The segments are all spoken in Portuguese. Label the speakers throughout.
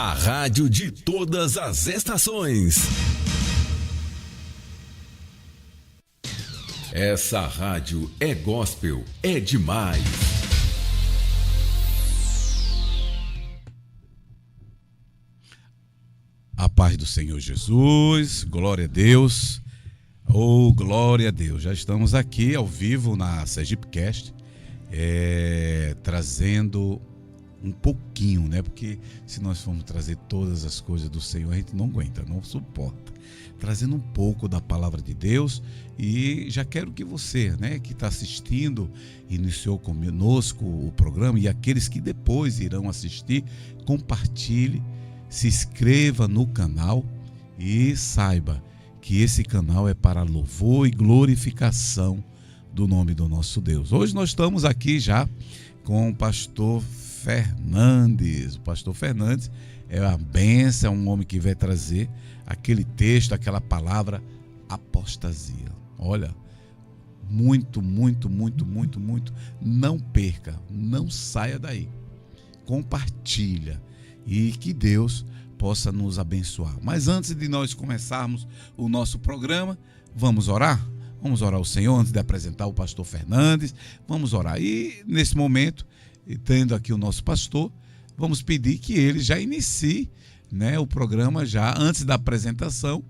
Speaker 1: A rádio de todas as estações. Essa rádio é gospel, é demais.
Speaker 2: A paz do Senhor Jesus, glória a Deus, glória a Deus. Já estamos aqui ao vivo na Sergipecast, trazendo um pouquinho, né? Porque se nós formos trazer todas as coisas do Senhor, a gente não aguenta, não suporta. Trazendo um pouco da palavra de Deus, e já quero que você, né, que está assistindo, iniciou conosco o programa, e aqueles que depois irão assistir, compartilhe, se inscreva no canal e saiba que esse canal é para louvor e glorificação do nome do nosso Deus. Hoje nós estamos aqui já com o pastor Fernandes. O pastor Fernandes é uma bênção, é um homem que vai trazer aquele texto, aquela palavra, apostasia. Olha, muito, não perca, não saia daí. Compartilha e que Deus possa nos abençoar. Mas antes de nós começarmos o nosso programa, vamos orar? Vamos orar ao Senhor antes de apresentar o pastor Fernandes. Vamos orar. E nesse momento, tendo aqui o nosso pastor, vamos pedir que ele já inicie, né, o programa já antes da apresentação,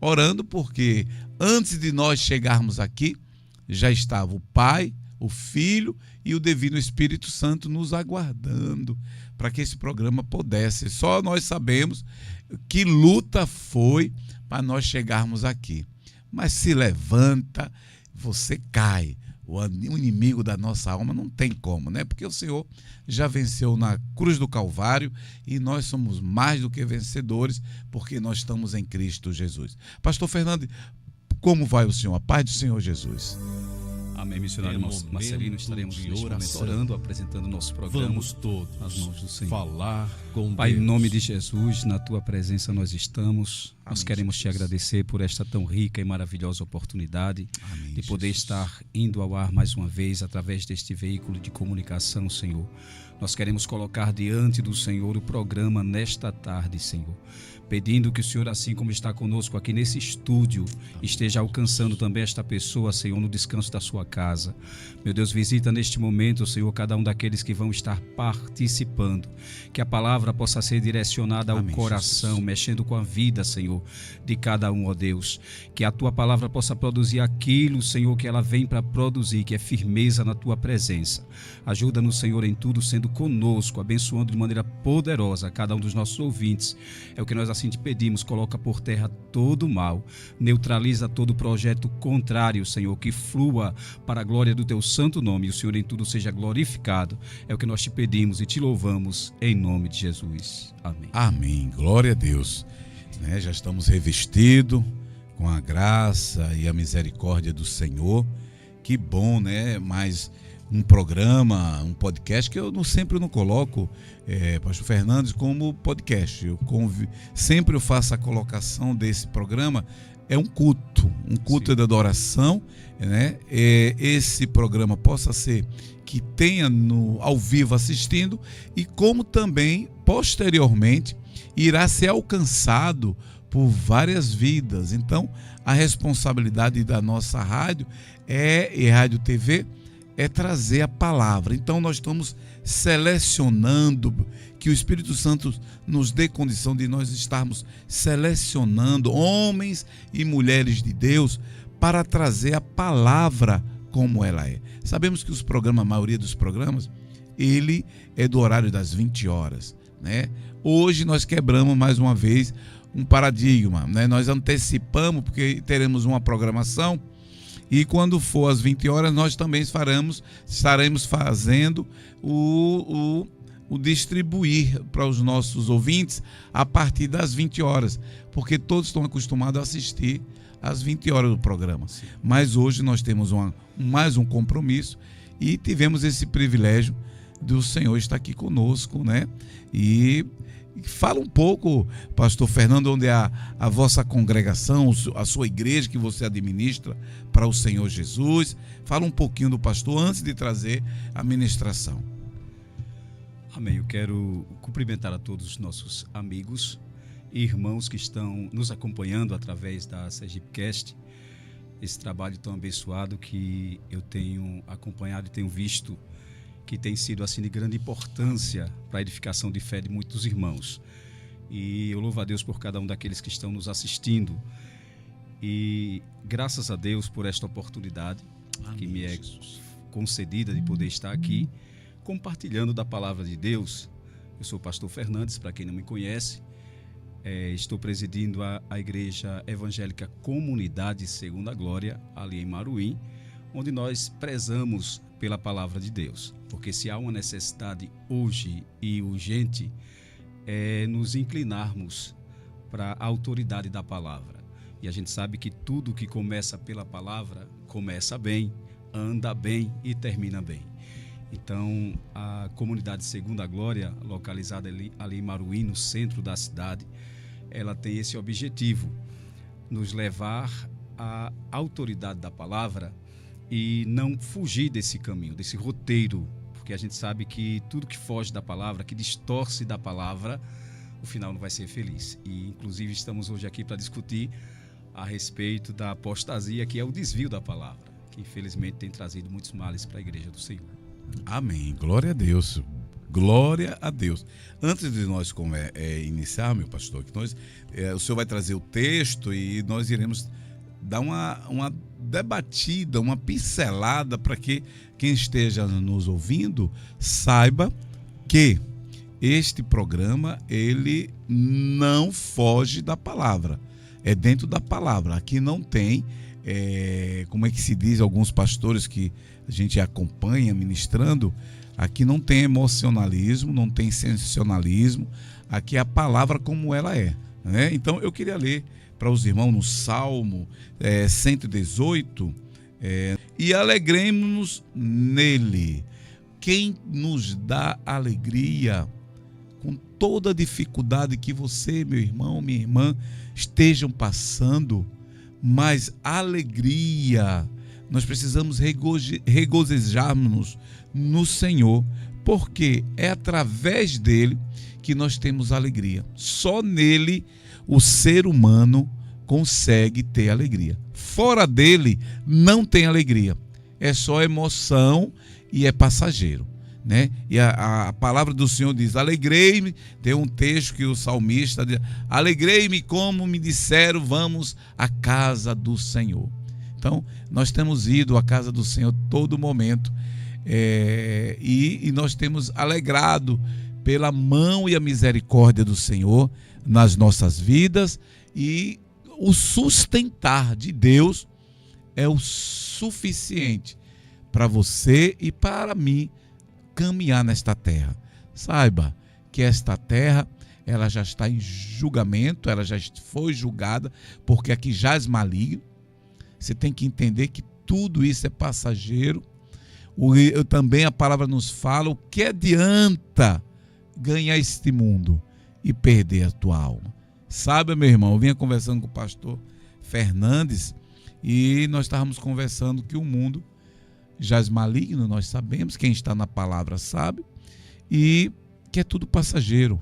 Speaker 2: orando, porque antes de nós chegarmos aqui, já estava o Pai, o Filho e o Divino Espírito Santo nos aguardando para que esse programa pudesse. Só nós sabemos que luta foi para nós chegarmos aqui. Mas se levanta, você cai. O inimigo da nossa alma não tem como, né? Porque o Senhor já venceu na cruz do Calvário e nós somos mais do que vencedores porque nós estamos em Cristo Jesus. Pastor Fernando, como vai o senhor? A paz do Senhor Jesus.
Speaker 3: Amém, missionário Marcelino. Estaremos neste momento orando, apresentando o nosso programa.
Speaker 4: Vamos todos
Speaker 3: nas mãos do Senhor.
Speaker 4: Falar com
Speaker 3: Pai,
Speaker 4: Deus.
Speaker 3: em nome de Jesus, na Tua presença nós estamos.
Speaker 2: Amém,
Speaker 3: nós queremos
Speaker 2: Jesus.
Speaker 3: Te agradecer por esta tão rica e maravilhosa oportunidade.
Speaker 2: Amém,
Speaker 3: de poder
Speaker 2: Jesus.
Speaker 3: estar indo ao ar mais uma vez através deste veículo de comunicação, Senhor. Nós queremos colocar diante do Senhor o programa nesta tarde, Senhor. Pedindo que o Senhor, assim como está conosco aqui nesse estúdio, esteja alcançando também esta pessoa, Senhor, no descanso da sua casa. Meu Deus, visita neste momento, Senhor, cada um daqueles que vão estar participando. Que a palavra possa ser direcionada ao
Speaker 2: Amém,
Speaker 3: coração,
Speaker 2: Jesus.
Speaker 3: mexendo com a vida, Senhor, de cada um, ó Deus. Que a Tua palavra possa produzir aquilo, Senhor, que ela vem para produzir, que é firmeza na Tua presença. Ajuda-nos, Senhor, em tudo, sendo conosco, abençoando de maneira poderosa cada um dos nossos ouvintes. É o que nós assim te pedimos, coloca por terra todo o mal, neutraliza todo projeto contrário, Senhor, que flua para a glória do Teu santo nome e o Senhor em tudo seja glorificado. É o que nós te pedimos e te louvamos em nome de Jesus. Amém.
Speaker 2: Amém, glória a Deus. Né, já estamos revestidos com a graça e a misericórdia do Senhor. Que bom, né? Mas um programa, um podcast que eu sempre não coloco, pastor Fernandes, como podcast. Sempre eu faço a colocação desse programa, é um culto
Speaker 3: Sim.
Speaker 2: de adoração, né? Esse programa possa ser que tenha ao vivo assistindo e como também, posteriormente, irá ser alcançado por várias vidas. Então, a responsabilidade da nossa rádio e Rádio TV é trazer a palavra. Então nós estamos selecionando, que o Espírito Santo nos dê condição de nós estarmos selecionando homens e mulheres de Deus para trazer a palavra como ela é. Sabemos que a maioria dos programas, ele é do horário das 20 horas, né? Hoje nós quebramos mais uma vez um paradigma, né? Nós antecipamos porque teremos uma programação. E quando for às 20 horas, nós também estaremos fazendo o distribuir para os nossos ouvintes a partir das 20 horas, porque todos estão acostumados a assistir às 20 horas do programa. Sim. Mas hoje nós temos mais um compromisso e tivemos esse privilégio do Senhor estar aqui conosco, né? E fala um pouco, pastor Fernando, onde é a vossa congregação, a sua igreja que você administra para o Senhor Jesus. Fala um pouquinho do pastor antes de trazer a ministração.
Speaker 3: Amém. Eu quero cumprimentar a todos os nossos amigos e irmãos que estão nos acompanhando através da Sergipecast, esse trabalho tão abençoado que eu tenho acompanhado e tenho visto que tem sido assim de grande importância para a edificação de fé de muitos irmãos. E eu louvo a Deus por cada um daqueles que estão nos assistindo. E graças a Deus por esta oportunidade que me é concedida de poder estar aqui compartilhando da palavra de Deus. Eu sou o pastor Fernandes, para quem não me conhece. Estou presidindo a Igreja Evangélica Comunidade Segunda Glória, ali em Maruim, onde nós prezamos pela palavra de Deus. Porque se há uma necessidade hoje e urgente, é nos inclinarmos para a autoridade da palavra. E a gente sabe que tudo que começa pela palavra, começa bem, anda bem e termina bem. Então, a Comunidade Segunda Glória, localizada ali em Maruim, no centro da cidade, ela tem esse objetivo, nos levar à autoridade da palavra e não fugir desse caminho, desse roteiro, porque a gente sabe que tudo que foge da palavra, que distorce da palavra, o final não vai ser feliz. E, inclusive, estamos hoje aqui para discutir a respeito da apostasia, que é o desvio da palavra, que infelizmente tem trazido muitos males para a Igreja do Senhor.
Speaker 2: Amém. Glória a Deus. Glória a Deus. Antes de nós iniciar, meu pastor, que o senhor vai trazer o texto e nós iremos dar uma debatida, uma pincelada para que quem esteja nos ouvindo saiba que este programa, ele não foge da palavra. É dentro da palavra. Aqui não tem, como é que se diz, alguns pastores que a gente acompanha ministrando, aqui não tem emocionalismo, não tem sensacionalismo, aqui é a palavra como ela é, né? Então eu queria ler para os irmãos no Salmo 118, e alegremos-nos nele. Quem nos dá alegria com toda a dificuldade que você, meu irmão, minha irmã, estejam passando, mas alegria, nós precisamos regozijarmos no Senhor, porque é através dele que nós temos alegria. Só nele o ser humano consegue ter alegria. Fora dele não tem alegria. É só emoção e é passageiro, né? E a palavra do Senhor diz: alegrei-me. Tem um texto que o salmista diz: alegrei-me como me disseram, vamos à casa do Senhor. Então, nós temos ido à casa do Senhor todo momento, e nós temos alegrado pela mão e a misericórdia do Senhor nas nossas vidas, e o sustentar de Deus é o suficiente para você e para mim caminhar nesta terra. Saiba que esta terra, ela já está em julgamento, ela já foi julgada, porque aqui jaz maligno. Você tem que entender que tudo isso é passageiro. Também a palavra nos fala: o que adianta ganhar este mundo e perder a tua alma? Sabe, meu irmão, eu vinha conversando com o pastor Fernandes e nós estávamos conversando que o mundo jaz maligno, nós sabemos, quem está na palavra sabe, e que é tudo passageiro.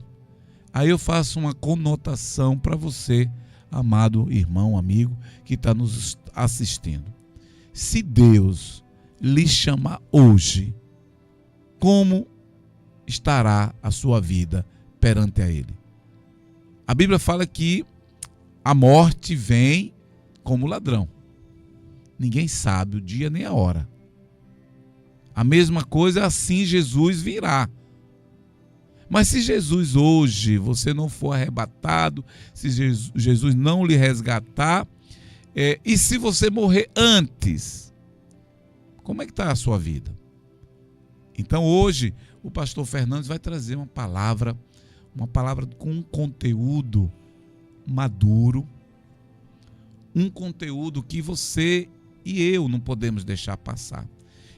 Speaker 2: Aí eu faço uma conotação para você, amado irmão, amigo, que está nos assistindo. Se Deus lhe chamar hoje, como estará a sua vida perante a Ele? A Bíblia fala que a morte vem como ladrão. Ninguém sabe o dia nem a hora. A mesma coisa, assim Jesus virá. Mas se Jesus hoje, você não for arrebatado, se Jesus não lhe resgatar, e se você morrer antes, como é que está a sua vida? Então hoje o pastor Fernandes vai trazer uma palavra com um conteúdo maduro, um conteúdo que você e eu não podemos deixar passar,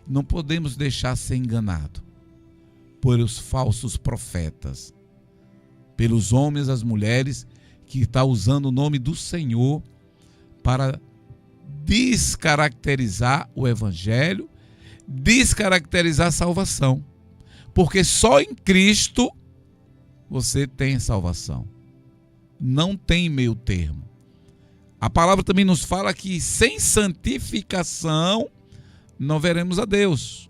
Speaker 2: não podemos deixar ser enganado pelos falsos profetas, pelos homens e as mulheres que estão usando o nome do Senhor para descaracterizar o Evangelho, descaracterizar a salvação. Porque só em Cristo você tem salvação. Não tem meio termo. A palavra também nos fala que sem santificação não veremos a Deus.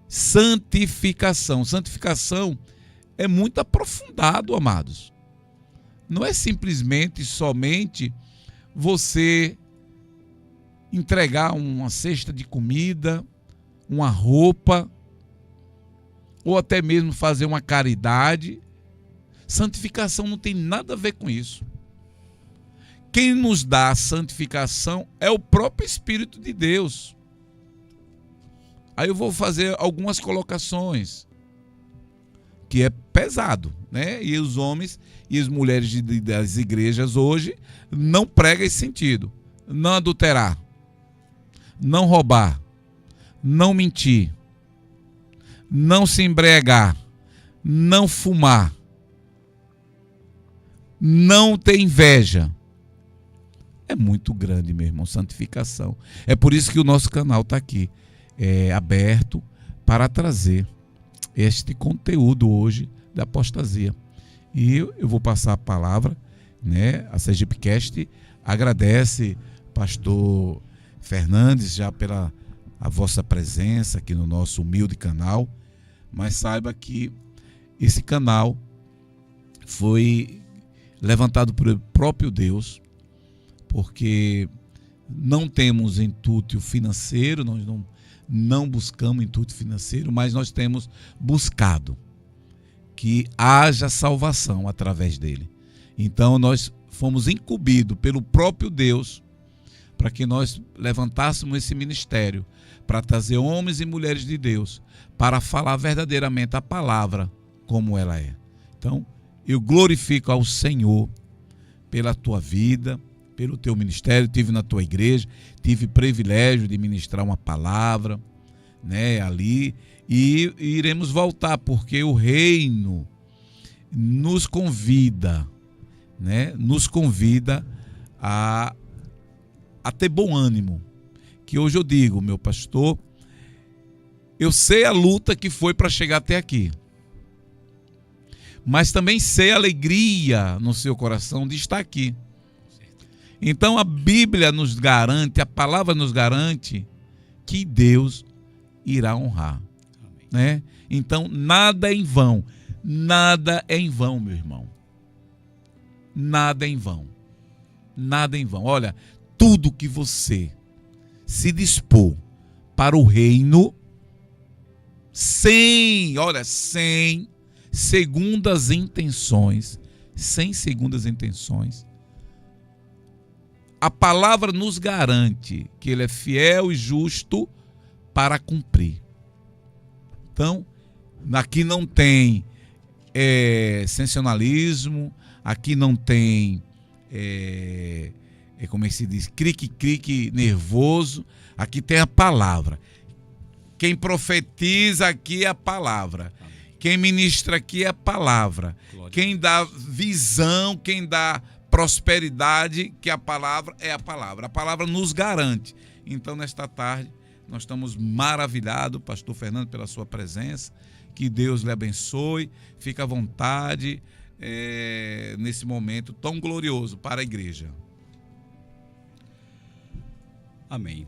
Speaker 2: Santificação. Santificação é muito aprofundado, amados. Não é simplesmente, somente você entregar uma cesta de comida, uma roupa, ou até mesmo fazer uma caridade. Santificação não tem nada a ver com isso. Quem nos dá a santificação é o próprio Espírito de Deus. Aí eu vou fazer algumas colocações, que é pesado, né? E os homens e as mulheres das igrejas hoje não pregam esse sentido. Não adulterar, não roubar, não mentir, não se embriagar, não fumar, não ter inveja. É muito grande, meu irmão, santificação. É por isso que o nosso canal está aqui, aberto para trazer este conteúdo hoje da apostasia. E eu vou passar a palavra, né? A Sergipecast agradece, pastor Fernandes, já pela a vossa presença aqui no nosso humilde canal, mas saiba que esse canal foi levantado pelo próprio Deus, porque não temos intuito financeiro, nós não buscamos intuito financeiro, mas nós temos buscado que haja salvação através dele. Então nós fomos incumbidos pelo próprio Deus para que nós levantássemos esse ministério, para trazer homens e mulheres de Deus, para falar verdadeiramente a palavra como ela é. Então, eu glorifico ao Senhor pela tua vida, pelo teu ministério. Tive na tua igreja, tive privilégio de ministrar uma palavra, né, ali, e iremos voltar, porque o reino nos convida, né, nos convida a ter bom ânimo. Que hoje eu digo, meu pastor, eu sei a luta que foi para chegar até aqui, mas também sei a alegria no seu coração de estar aqui. Então a Bíblia nos garante, a palavra nos garante que Deus irá honrar, né? Então nada é em vão, nada é em vão, meu irmão. Nada é em vão, nada é em vão. Olha, tudo que você se dispor para o reino, sem segundas intenções, a palavra nos garante que ele é fiel e justo para cumprir. Então, aqui não tem sensacionalismo, aqui não tem, como é que se diz, crique nervoso, aqui tem a palavra. Quem profetiza aqui é a palavra. Quem ministra aqui é a palavra. Quem dá visão, quem dá prosperidade, que a palavra é a palavra. A palavra nos garante. Então, nesta tarde, nós estamos maravilhados, pastor Fernando, pela sua presença. Que Deus lhe abençoe. Fique à vontade nesse momento tão glorioso para a igreja.
Speaker 3: Amém.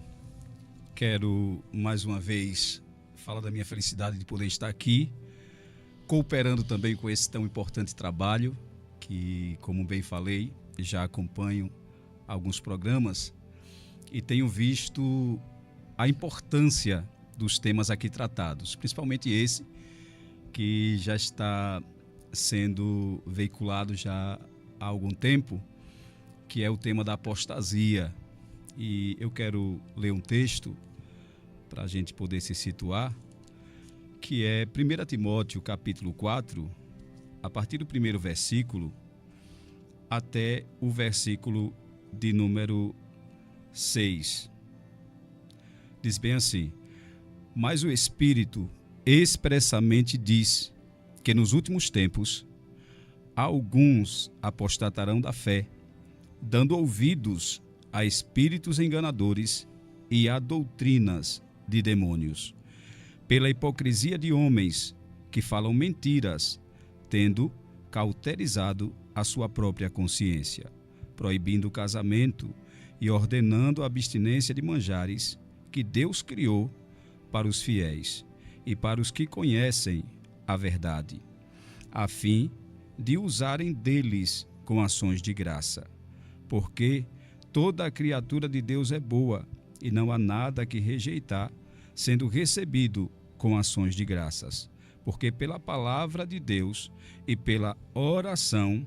Speaker 3: Quero, mais uma vez, falar da minha felicidade de poder estar aqui, cooperando também com esse tão importante trabalho, que, como bem falei, já acompanho alguns programas e tenho visto a importância dos temas aqui tratados, principalmente esse que já está sendo veiculado já há algum tempo, que é o tema da apostasia. E eu quero ler um texto para a gente poder se situar, que é 1 Timóteo capítulo 4, a partir do primeiro versículo até o versículo de número 6. Diz bem assim: mas o Espírito expressamente diz que nos últimos tempos alguns apostatarão da fé, dando ouvidos a espíritos enganadores e a doutrinas de demônios, pela hipocrisia de homens que falam mentiras, tendo cauterizado a sua própria consciência, proibindo o casamento e ordenando a abstinência de manjares que Deus criou para os fiéis e para os que conhecem a verdade, a fim de usarem deles com ações de graça. Porque toda a criatura de Deus é boa, e não há nada que rejeitar, sendo recebido com ações de graças. Porque pela palavra de Deus e pela oração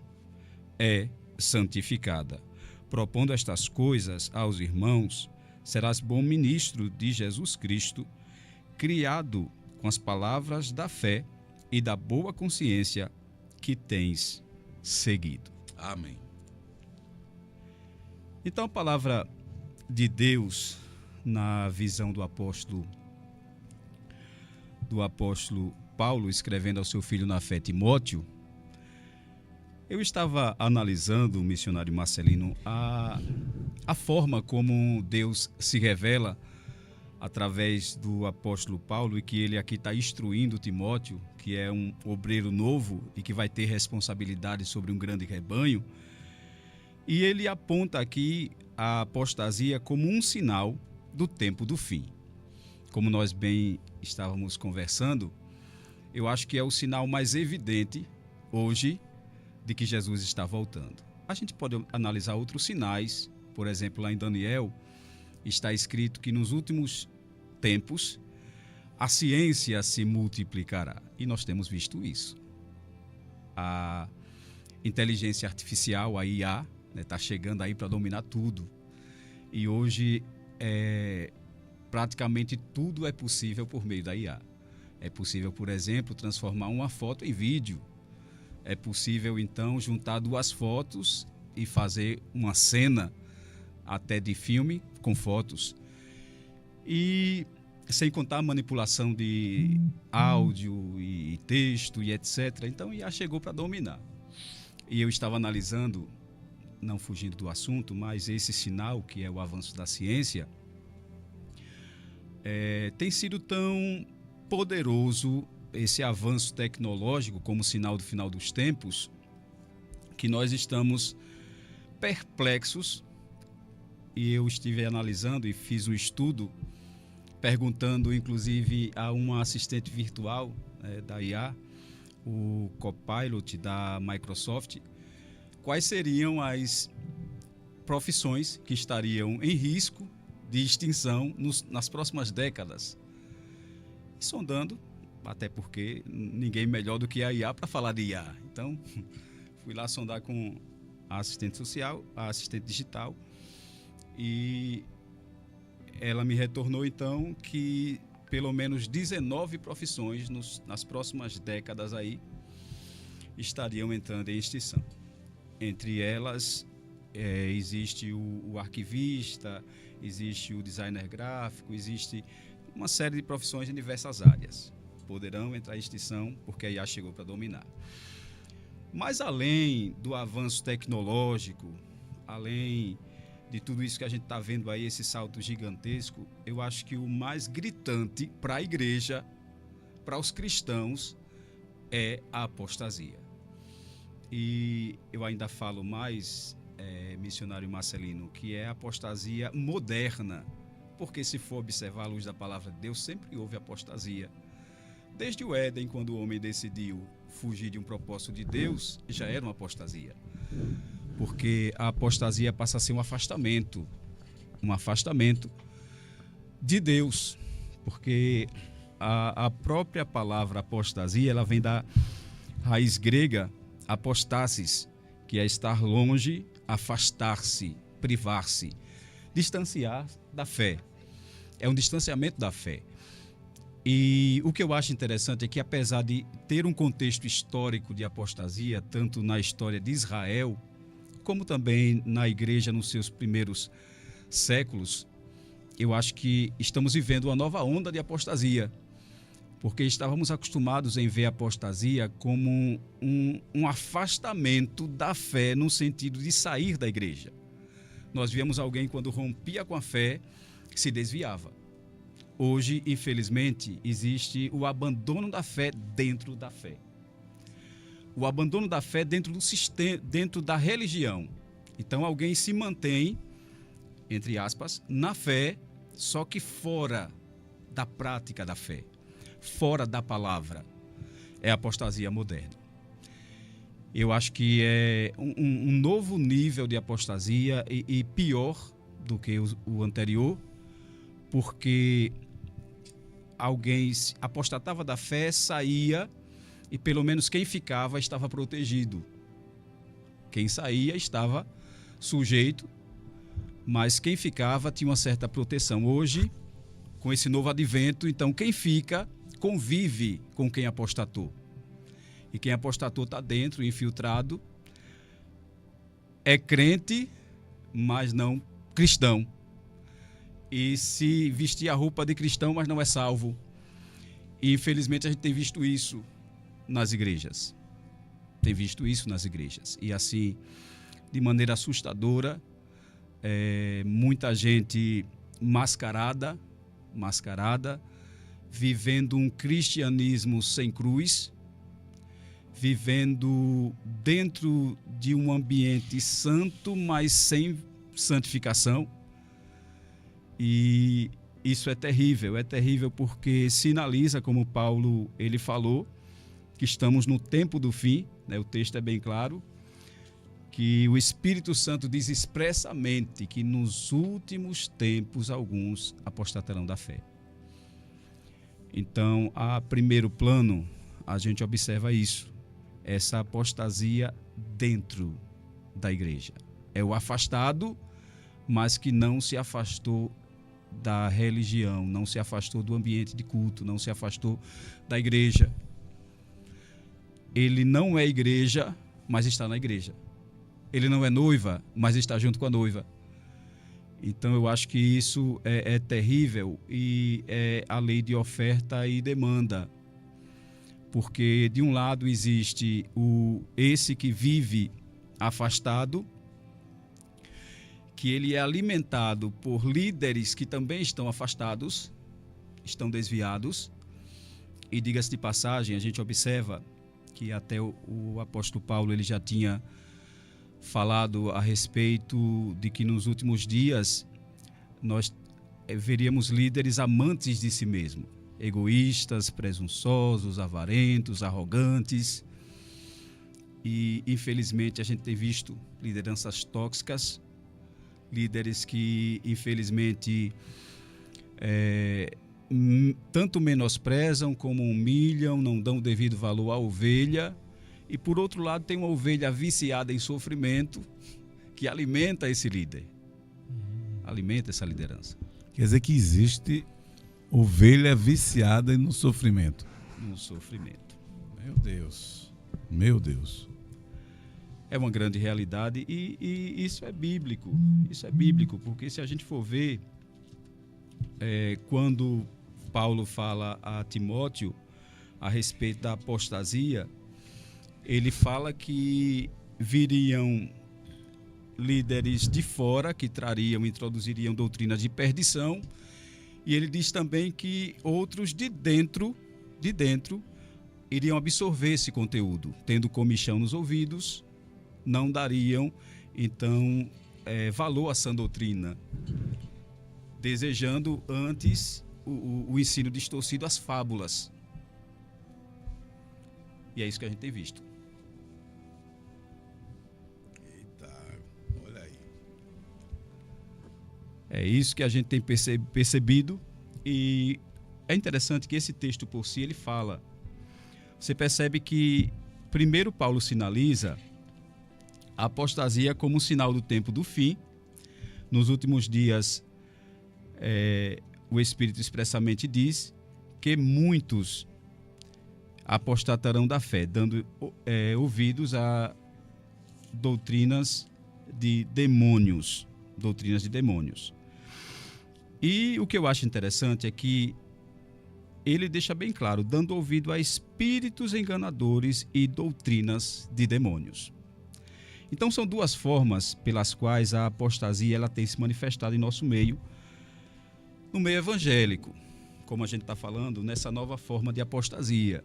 Speaker 3: é santificada. Propondo estas coisas aos irmãos, serás bom ministro de Jesus Cristo, criado com as palavras da fé e da boa consciência que tens seguido.
Speaker 2: Amém.
Speaker 3: Então, a palavra de Deus, na visão do apóstolo Paulo, escrevendo ao seu filho na fé, Timóteo, eu estava analisando, missionário Marcelino, a forma como Deus se revela através do apóstolo Paulo, e que ele aqui está instruindo Timóteo, que é um obreiro novo e que vai ter responsabilidade sobre um grande rebanho. E ele aponta aqui a apostasia como um sinal do tempo do fim. Como nós bem estávamos conversando, eu acho que é o sinal mais evidente hoje de que Jesus está voltando. A gente pode analisar outros sinais, por exemplo, lá em Daniel, está escrito que nos últimos tempos a ciência se multiplicará. E nós temos visto isso. A inteligência artificial, a IA, está chegando aí para dominar tudo. E hoje, praticamente tudo é possível por meio da IA. É possível, por exemplo, transformar uma foto em vídeo. É possível, então, juntar duas fotos e fazer uma cena até de filme com fotos. E sem contar a manipulação de áudio e texto e etc. Então, IA chegou para dominar. E eu estava analisando, não fugindo do assunto, mas esse sinal, que é o avanço da ciência, tem sido tão poderoso esse avanço tecnológico como sinal do final dos tempos, que nós estamos perplexos. E eu estive analisando e fiz um estudo perguntando, inclusive, a uma assistente virtual da IA, o Copilot da Microsoft, quais seriam as profissões que estariam em risco de extinção nas próximas décadas. E sondando, até porque ninguém melhor do que a IA para falar de IA. Então, fui lá sondar com a assistente social, a assistente digital, e ela me retornou, então, que pelo menos 19 profissões nas próximas décadas aí estariam entrando em extinção. Entre elas, existe o arquivista, existe o designer gráfico, existe uma série de profissões em diversas áreas. Poderão entrar em extinção porque a IA chegou para dominar. Mas além do avanço tecnológico, além de tudo isso que a gente está vendo aí, esse salto gigantesco, eu acho que o mais gritante para a igreja, para os cristãos, é a apostasia. E eu ainda falo mais, missionário Marcelino, que é a apostasia moderna, porque se for observar à luz da palavra de Deus, sempre houve apostasia. Desde o Éden, quando o homem decidiu fugir de um propósito de Deus, já era uma apostasia. Porque a apostasia passa a ser um afastamento de Deus, porque a própria palavra apostasia, ela vem da raiz grega apostasis, que é estar longe, afastar-se, privar-se, distanciar da fé. É um distanciamento da fé. E o que eu acho interessante é que, apesar de ter um contexto histórico de apostasia, tanto na história de Israel, como também na igreja nos seus primeiros séculos, eu acho que estamos vivendo uma nova onda de apostasia, porque estávamos acostumados em ver a apostasia como um afastamento da fé, no sentido de sair da igreja. Nós víamos alguém, quando rompia com a fé, se desviava. Hoje, infelizmente, existe o abandono da fé dentro da fé. O abandono da fé dentro do sistema, dentro da religião. Então, alguém se mantém, entre aspas, na fé, só que fora da prática da fé, fora da palavra. É a apostasia moderna. Eu acho que é um novo nível de apostasia e pior do que o anterior, porque alguém apostatava da fé, saía e pelo menos quem ficava estava protegido. Quem saía estava sujeito, mas quem ficava tinha uma certa proteção. Hoje, com esse novo advento, então quem fica convive com quem apostatou. E quem apostatou está dentro, infiltrado, é crente, mas não cristão. E se vestir a roupa de cristão, mas não é salvo. E infelizmente a gente tem visto isso nas igrejas. Tem visto isso nas igrejas. E assim, de maneira assustadora, muita gente mascarada, vivendo um cristianismo sem cruz, vivendo dentro de um ambiente santo, mas sem santificação. E isso é terrível porque sinaliza, como Paulo ele falou, que estamos no tempo do fim, né? O texto é bem claro, que o Espírito Santo diz expressamente que nos últimos tempos alguns apostatarão da fé. Então, a primeiro plano, a gente observa isso, essa apostasia dentro da igreja. É o afastado, mas que não se afastou da religião, não se afastou do ambiente de culto, não se afastou da igreja. Ele não é igreja, mas está na igreja. Ele não é noiva, mas está junto com a noiva. Então eu acho que isso é terrível e é a lei de oferta e demanda. Porque de um lado existe esse que vive afastado, que ele é alimentado por líderes que também estão afastados, estão desviados. E diga-se de passagem, a gente observa que até o apóstolo Paulo ele já tinha falado a respeito de que nos últimos dias nós veríamos líderes amantes de si mesmo, egoístas, presunçosos, avarentos, arrogantes. E infelizmente a gente tem visto lideranças tóxicas, líderes que infelizmente tanto menosprezam como humilham, não dão o devido valor à ovelha. E por outro lado tem uma ovelha viciada em sofrimento que alimenta esse líder, alimenta essa liderança.
Speaker 2: Quer dizer que existe ovelha viciada no sofrimento.
Speaker 3: No sofrimento.
Speaker 2: Meu Deus.
Speaker 3: É uma grande realidade e isso é bíblico. Isso é bíblico, porque se a gente for ver, quando Paulo fala a Timóteo a respeito da apostasia, ele fala que viriam líderes de fora que introduziriam doutrinas de perdição, e ele diz também que outros de dentro iriam absorver esse conteúdo, tendo comichão nos ouvidos, não dariam então valor à sã doutrina, desejando antes o ensino distorcido, as fábulas. E é isso que a gente tem visto.
Speaker 2: Olha aí.
Speaker 3: É isso que a gente tem percebido, e é interessante que esse texto por si ele fala. Você percebe que primeiro Paulo sinaliza a apostasia como um sinal do tempo do fim. Nos últimos dias, o Espírito expressamente diz que muitos apostatarão da fé, dando ouvidos a doutrinas de demônios. E o que eu acho interessante é que ele deixa bem claro, dando ouvido a espíritos enganadores e doutrinas de demônios. Então são duas formas pelas quais a apostasia ela tem se manifestado em nosso meio, no meio evangélico. como a gente está falando, nessa nova forma de apostasia.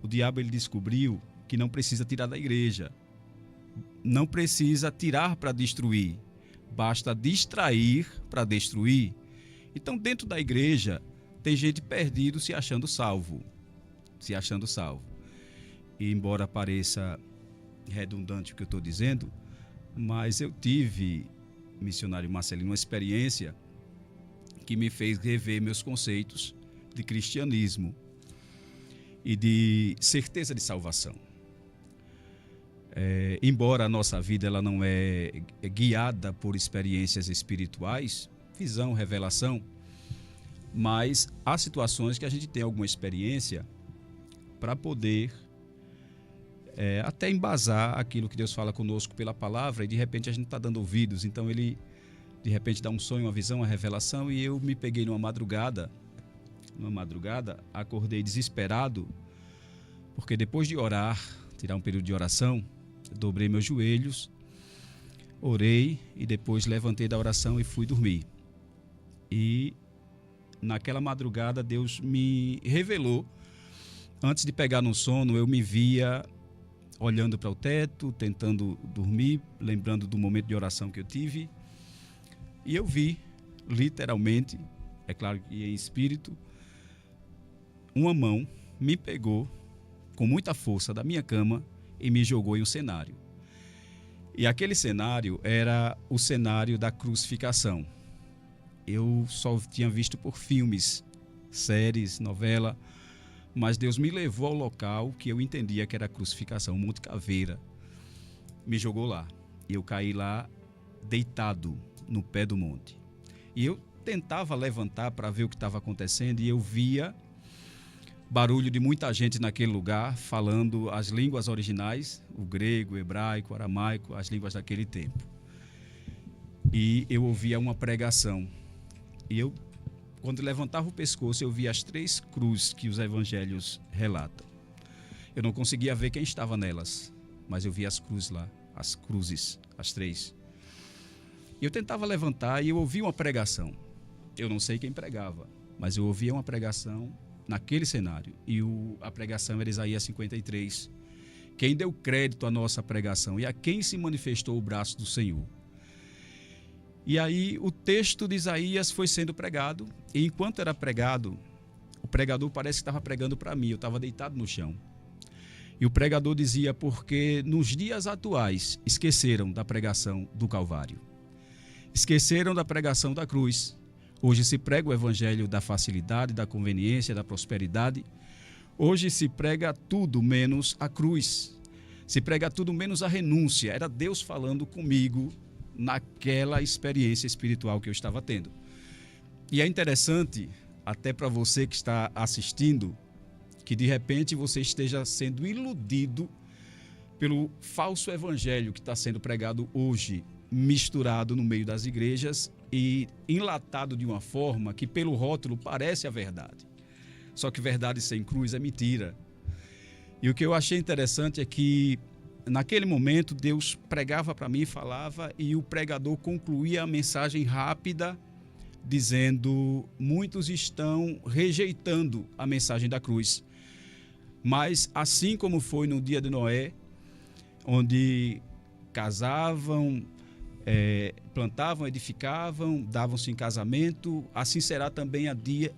Speaker 3: O diabo ele descobriu que não precisa tirar da igreja, não precisa tirar para destruir, basta distrair para destruir. Então, dentro da igreja, tem gente perdido se achando salvo. E embora pareça redundante o que eu estou dizendo, mas eu tive, missionário Marcelino, uma experiência que me fez rever meus conceitos de cristianismo e de certeza de salvação. Embora a nossa vida ela não é guiada por experiências espirituais, visão, revelação, mas há situações que a gente tem alguma experiência para poder até embasar aquilo que Deus fala conosco pela palavra, e de repente a gente está dando ouvidos. Então ele de repente dá um sonho, uma visão, uma revelação, e eu me peguei numa madrugada, acordei desesperado, porque depois de orar, tirar um período de oração, dobrei meus joelhos, orei e depois levantei da oração e fui dormir. E naquela madrugada Deus me revelou, antes de pegar no sono, eu me via olhando para o teto, tentando dormir, lembrando do momento de oração que eu tive, e eu vi, literalmente, é claro que em espírito, uma mão me pegou com muita força da minha cama e me jogou em um cenário. E aquele cenário era o cenário da crucificação. Eu só tinha visto por filmes, séries, novela, mas Deus me levou ao local que eu entendia que era a crucificação, o Monte Caveira. Me jogou lá. E eu caí lá deitado no pé do monte. E eu tentava levantar para ver o que estava acontecendo, e eu via barulho de muita gente naquele lugar falando as línguas originais, o grego, o hebraico, o aramaico, as línguas daquele tempo. E eu ouvia uma pregação. E eu, quando levantava o pescoço, eu via as 3 cruzes que os evangelhos relatam. Eu não conseguia ver quem estava nelas, mas eu via as cruzes lá, as cruzes, as 3. E eu tentava levantar e eu ouvia uma pregação. Eu não sei quem pregava, mas eu ouvia uma pregação naquele cenário. E a pregação era Isaías 53. Quem deu crédito à nossa pregação e a quem se manifestou o braço do Senhor. E aí o texto de Isaías foi sendo pregado, e enquanto era pregado, o pregador parece que estava pregando para mim, eu estava deitado no chão. E o pregador dizia: porque nos dias atuais esqueceram da pregação do Calvário. Esqueceram da pregação da cruz. Hoje se prega o evangelho da facilidade, da conveniência, da prosperidade. Hoje se prega tudo menos a cruz. Se prega tudo menos a renúncia. Era Deus falando comigo naquela experiência espiritual que eu estava tendo. E é interessante, até para você que está assistindo, que de repente você esteja sendo iludido pelo falso evangelho que está sendo pregado hoje, misturado no meio das igrejas e enlatado de uma forma que pelo rótulo parece a verdade. Só que verdade sem cruz é mentira. E o que eu achei interessante é que naquele momento Deus pregava para mim, falava, e o pregador concluía a mensagem rápida dizendo: muitos estão rejeitando a mensagem da cruz. Mas assim como foi no dia de Noé, onde casavam, plantavam, edificavam, davam-se em casamento, assim será também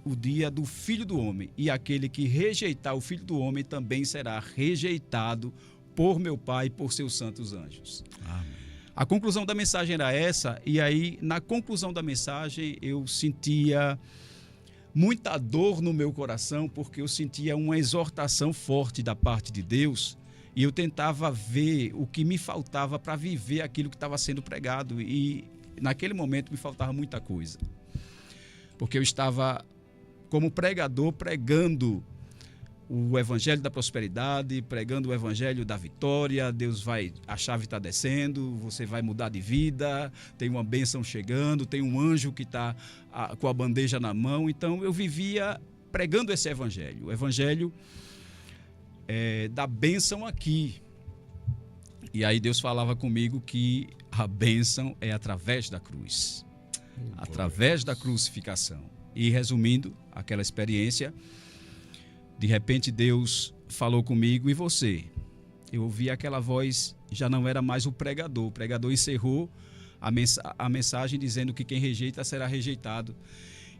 Speaker 3: o dia do Filho do Homem. E aquele que rejeitar o Filho do Homem também será rejeitado por meu Pai e por seus santos anjos. Amém. A conclusão da mensagem era essa, e aí na conclusão da mensagem eu sentia muita dor no meu coração, porque eu sentia uma exortação forte da parte de Deus. E eu tentava ver o que me faltava para viver aquilo que estava sendo pregado. E naquele momento me faltava muita coisa. Porque eu estava, como pregador, pregando o evangelho da prosperidade, pregando o evangelho da vitória. Deus vai, a chave está descendo, você vai mudar de vida, tem uma bênção chegando, tem um anjo que está com a bandeja na mão. Então eu vivia pregando esse evangelho. O evangelho da bênção aqui. E aí Deus falava comigo que a bênção é através da cruz, através da crucificação. E resumindo aquela experiência, de repente Deus falou comigo: e você? Eu ouvi aquela voz, já não era mais o pregador. O pregador encerrou a mensagem dizendo que quem rejeita será rejeitado.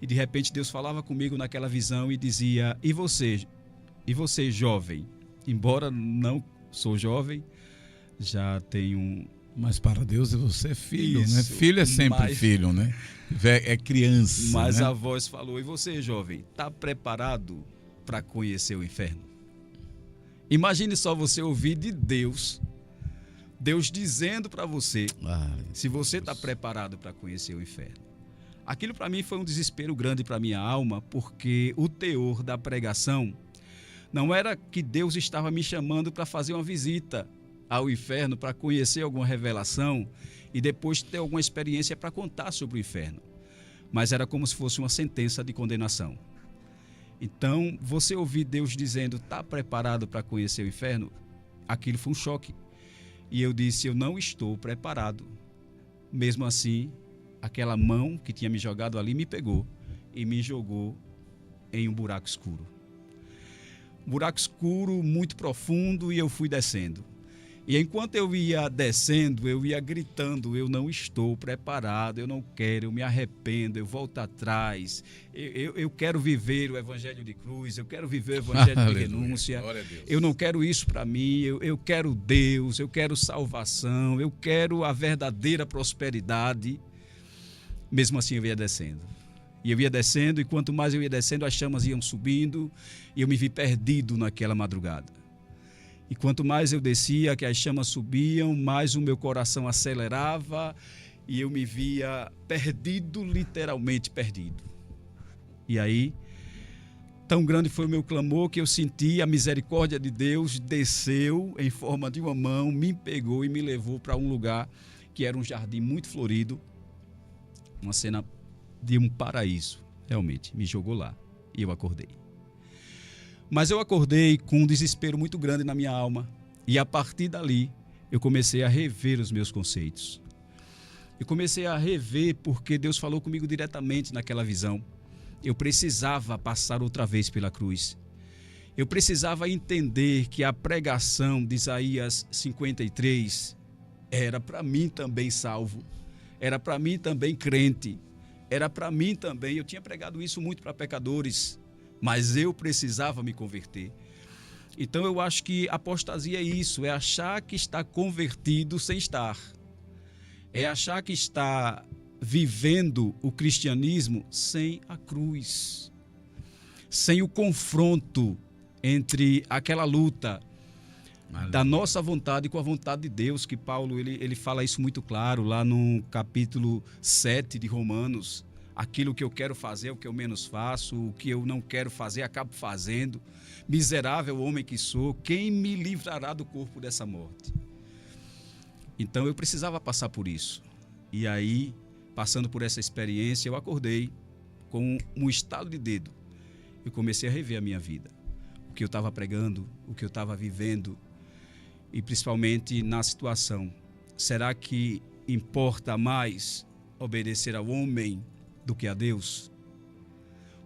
Speaker 3: E de repente Deus falava comigo naquela visão e dizia: e você jovem? Embora não sou jovem, já tenho...
Speaker 2: Mas para Deus você é filho,
Speaker 3: Isso,
Speaker 2: né? Filho é sempre filho, né? É criança.
Speaker 3: Mas
Speaker 2: né?
Speaker 3: a voz falou: e você, jovem, está preparado para conhecer o inferno? Imagine só você ouvir de Deus dizendo para você se você está preparado para conhecer o inferno. Aquilo para mim foi um desespero grande para minha alma, porque o teor da pregação não era que Deus estava me chamando para fazer uma visita ao inferno, para conhecer alguma revelação e depois ter alguma experiência para contar sobre o inferno. Mas era como se fosse uma sentença de condenação. Então, você ouvir Deus dizendo: está preparado para conhecer o inferno? Aquilo foi um choque. E eu disse: eu não estou preparado. Mesmo assim, aquela mão que tinha me jogado ali me pegou e me jogou em um buraco escuro. Um buraco escuro muito profundo, e eu fui descendo. E enquanto eu ia descendo, eu ia gritando: eu não estou preparado, eu não quero, eu me arrependo, eu volto atrás, eu quero viver o evangelho de cruz, eu quero viver o evangelho de renúncia, eu não quero isso para mim, eu quero Deus, eu quero salvação, eu quero a verdadeira prosperidade. Mesmo assim eu ia descendo. E eu ia descendo, e quanto mais eu ia descendo, as chamas iam subindo, e eu me vi perdido naquela madrugada. E quanto mais eu descia, que as chamas subiam, mais o meu coração acelerava e eu me via perdido, literalmente perdido. E aí, tão grande foi o meu clamor que eu senti a misericórdia de Deus, desceu em forma de uma mão, me pegou e me levou para um lugar que era um jardim muito florido, uma cena de um paraíso, realmente, me jogou lá e eu acordei. Mas eu acordei com um desespero muito grande na minha alma. E a partir dali, eu comecei a rever os meus conceitos. Eu comecei a rever porque Deus falou comigo diretamente naquela visão. Eu precisava passar outra vez pela cruz. Eu precisava entender que a pregação de Isaías 53 era para mim também salvo. Era para mim também crente. Era para mim também. Eu tinha pregado isso muito para pecadores, mas eu precisava me converter. Então eu acho que apostasia é isso, é achar que está convertido sem estar. É achar que está vivendo o cristianismo sem a cruz. Sem o confronto entre aquela luta da nossa vontade com a vontade de Deus, que Paulo ele fala isso muito claro lá no capítulo 7 de Romanos. Aquilo que eu quero fazer é o que eu menos faço, o que eu não quero fazer, acabo fazendo. Miserável homem que sou, quem me livrará do corpo dessa morte? Então eu precisava passar por isso. E aí, passando por essa experiência, eu acordei com um estalo de dedo. Eu comecei a rever a minha vida. O que eu estava pregando, o que eu estava vivendo, e principalmente na situação. Será que importa mais obedecer ao homem do que a Deus?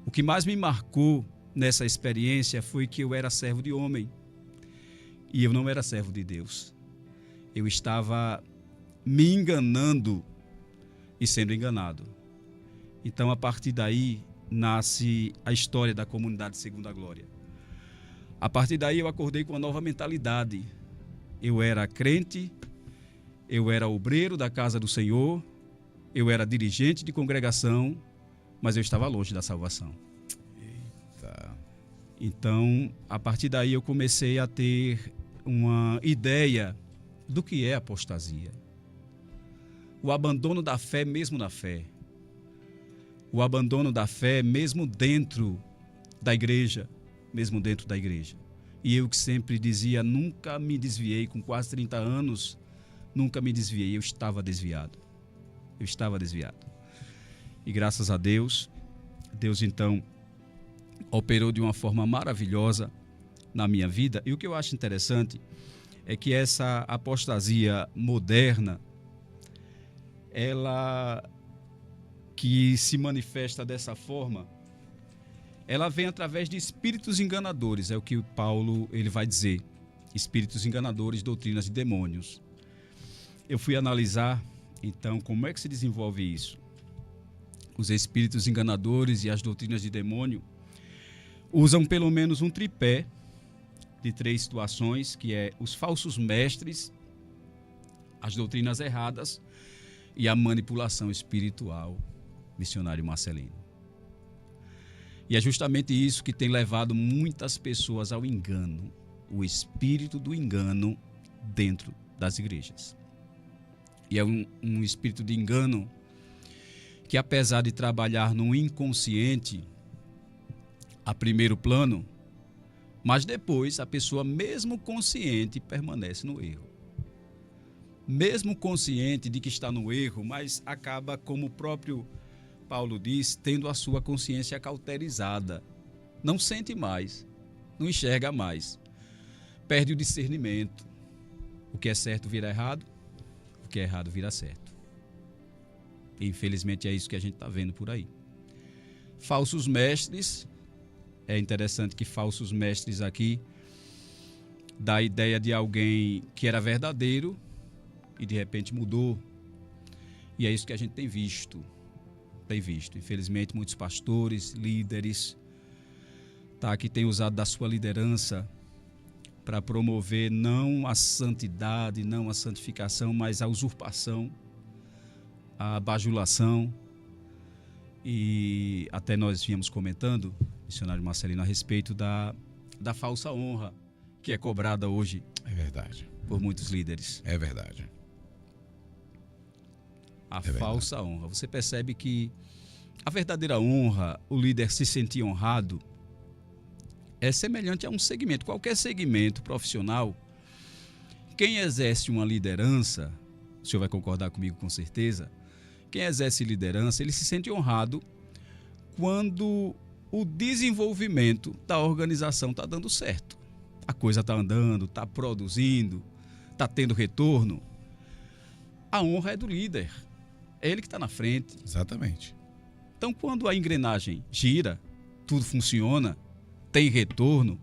Speaker 3: O que mais me marcou nessa experiência foi que eu era servo de homem e eu não era servo de Deus. Eu estava me enganando e sendo enganado. Então, a partir daí, nasce a história da Comunidade Segunda Glória. A partir daí, eu acordei com uma nova mentalidade. Eu era crente, eu era obreiro da casa do Senhor, eu era dirigente de congregação, mas eu estava longe da salvação.
Speaker 2: Eita.
Speaker 3: Então, a partir daí eu comecei a ter uma ideia do que é apostasia. O abandono da fé mesmo na fé. O abandono da fé mesmo dentro da igreja. Mesmo dentro da igreja. E eu que sempre dizia, nunca me desviei, com quase 30 anos, nunca me desviei, eu estava desviado. Eu estava desviado. E graças a Deus, Deus então operou de uma forma maravilhosa na minha vida. E o que eu acho interessante é que essa apostasia moderna, ela que se manifesta dessa forma, ela vem através de espíritos enganadores, é o que Paulo ele vai dizer. Espíritos enganadores, doutrinas de demônios. Eu fui analisar, então, como é que se desenvolve isso. Os espíritos enganadores e as doutrinas de demônio usam pelo menos um tripé de 3 situações, que é os falsos mestres, as doutrinas erradas e a manipulação espiritual, missionário Marcelino. E é justamente isso que tem levado muitas pessoas ao engano, o espírito do engano dentro das igrejas. E é um espírito de engano que, apesar de trabalhar no inconsciente a primeiro plano, mas depois a pessoa, mesmo consciente, permanece no erro. Mesmo consciente de que está no erro, mas acaba, como o próprio Paulo diz, tendo a sua consciência cauterizada. Não sente mais, não enxerga mais. Perde o discernimento. O que é certo vira errado, o que é errado vira certo. E, infelizmente, é isso que a gente está vendo por aí. Falsos mestres. É interessante que falsos mestres aqui dá a ideia de alguém que era verdadeiro e de repente mudou. E é isso que a gente tem visto. Infelizmente, muitos pastores, líderes, que têm usado da sua liderança para promover não a santidade, não a santificação, mas a usurpação, a bajulação. E até nós vínhamos comentando, missionário Marcelino, a respeito da falsa honra que é cobrada hoje.
Speaker 2: É verdade.
Speaker 3: Por muitos líderes.
Speaker 2: É verdade.
Speaker 3: A falsa honra. Você percebe que a verdadeira honra, o líder se sentir honrado, é semelhante a um segmento. Qualquer segmento profissional, quem exerce uma liderança, o senhor vai concordar comigo com certeza, quem exerce liderança, ele se sente honrado quando o desenvolvimento da organização está dando certo. A coisa está andando, está produzindo, está tendo retorno. A honra é do líder. É ele que está na frente.
Speaker 2: Exatamente.
Speaker 3: Então, quando a engrenagem gira, tudo funciona, tem retorno,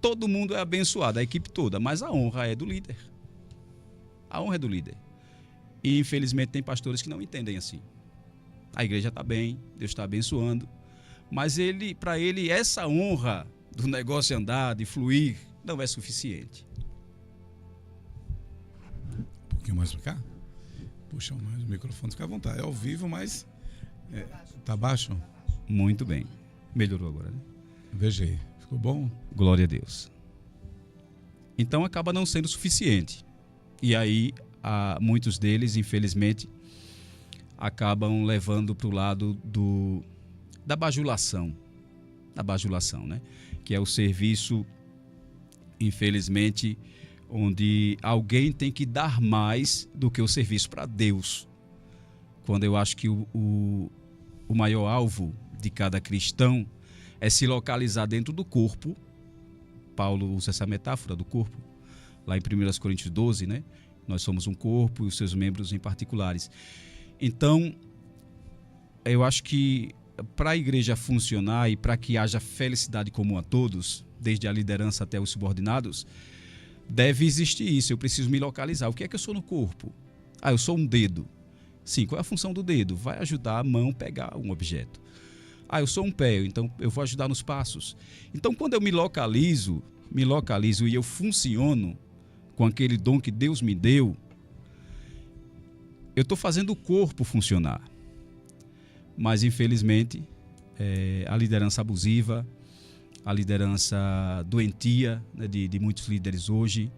Speaker 3: todo mundo é abençoado, a equipe toda, mas a honra é do líder. A honra é do líder. E, infelizmente, tem pastores que não entendem assim. A igreja está bem, Deus está abençoando, mas para ele, essa honra do negócio andar, de fluir, não é suficiente.
Speaker 2: Um pouquinho mais para cá? Puxa mais o microfone, fica à vontade. É ao vivo, mas tá baixo?
Speaker 3: Muito bem. Melhorou agora, né?
Speaker 2: Veja aí. Ficou bom?
Speaker 3: Glória a Deus. Então acaba não sendo suficiente. E aí, muitos deles, infelizmente, acabam levando para o lado da bajulação. Da bajulação, né? Que é o serviço, infelizmente, onde alguém tem que dar mais do que o serviço para Deus. Quando eu acho que o maior alvo de cada cristão é se localizar dentro do corpo. Paulo usa essa metáfora do corpo, lá em 1 Coríntios 12, né? Nós somos um corpo e os seus membros em particulares. Então, eu acho que para a igreja funcionar e para que haja felicidade comum a todos, desde a liderança até os subordinados, deve existir isso. Eu preciso me localizar. O que é que eu sou no corpo? Eu sou um dedo. Sim, qual é a função do dedo? Vai ajudar a mão a pegar um objeto. Eu sou um pé, então eu vou ajudar nos passos. Então, quando eu me localizo e eu funciono com aquele dom que Deus me deu, eu estou fazendo o corpo funcionar. Mas, infelizmente, a liderança abusiva, a liderança doentia, né, de muitos líderes hoje,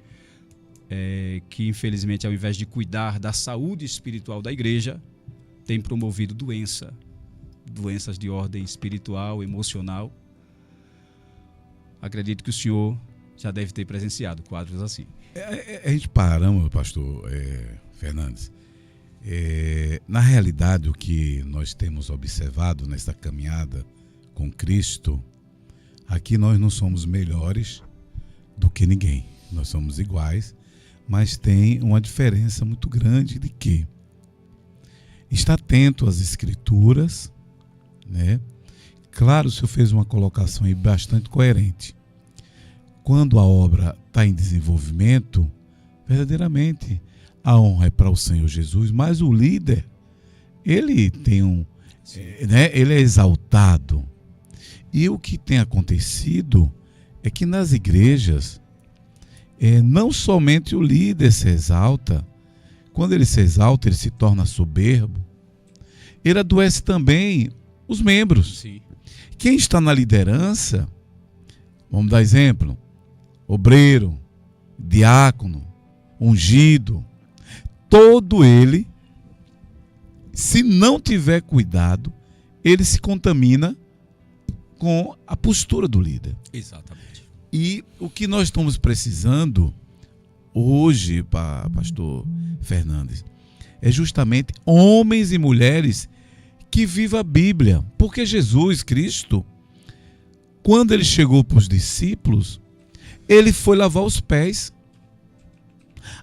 Speaker 3: que, infelizmente, ao invés de cuidar da saúde espiritual da igreja, tem promovido doenças de ordem espiritual, emocional. Acredito que o senhor já deve ter presenciado quadros assim.
Speaker 2: A gente paramos, pastor Fernandes. Na realidade, o que nós temos observado nessa caminhada com Cristo, aqui nós não somos melhores do que ninguém. Nós somos iguais, mas tem uma diferença muito grande de que está atento às Escrituras, né? Claro, o senhor fez uma colocação aí bastante coerente. Quando a obra está em desenvolvimento, verdadeiramente a honra é para o Senhor Jesus, mas o líder, ele tem ele é exaltado. E o que tem acontecido é que nas igrejas, não somente o líder se exalta, quando ele se exalta, ele se torna soberbo, ele adoece também os membros.
Speaker 3: Sim.
Speaker 2: Quem está na liderança, vamos dar exemplo, obreiro, diácono, ungido, todo ele, se não tiver cuidado, ele se contamina com a postura do líder.
Speaker 3: Exatamente.
Speaker 2: E o que nós estamos precisando hoje, pastor Fernandes, é justamente homens e mulheres que vivam a Bíblia. Porque Jesus Cristo, quando ele chegou para os discípulos, ele foi lavar os pés.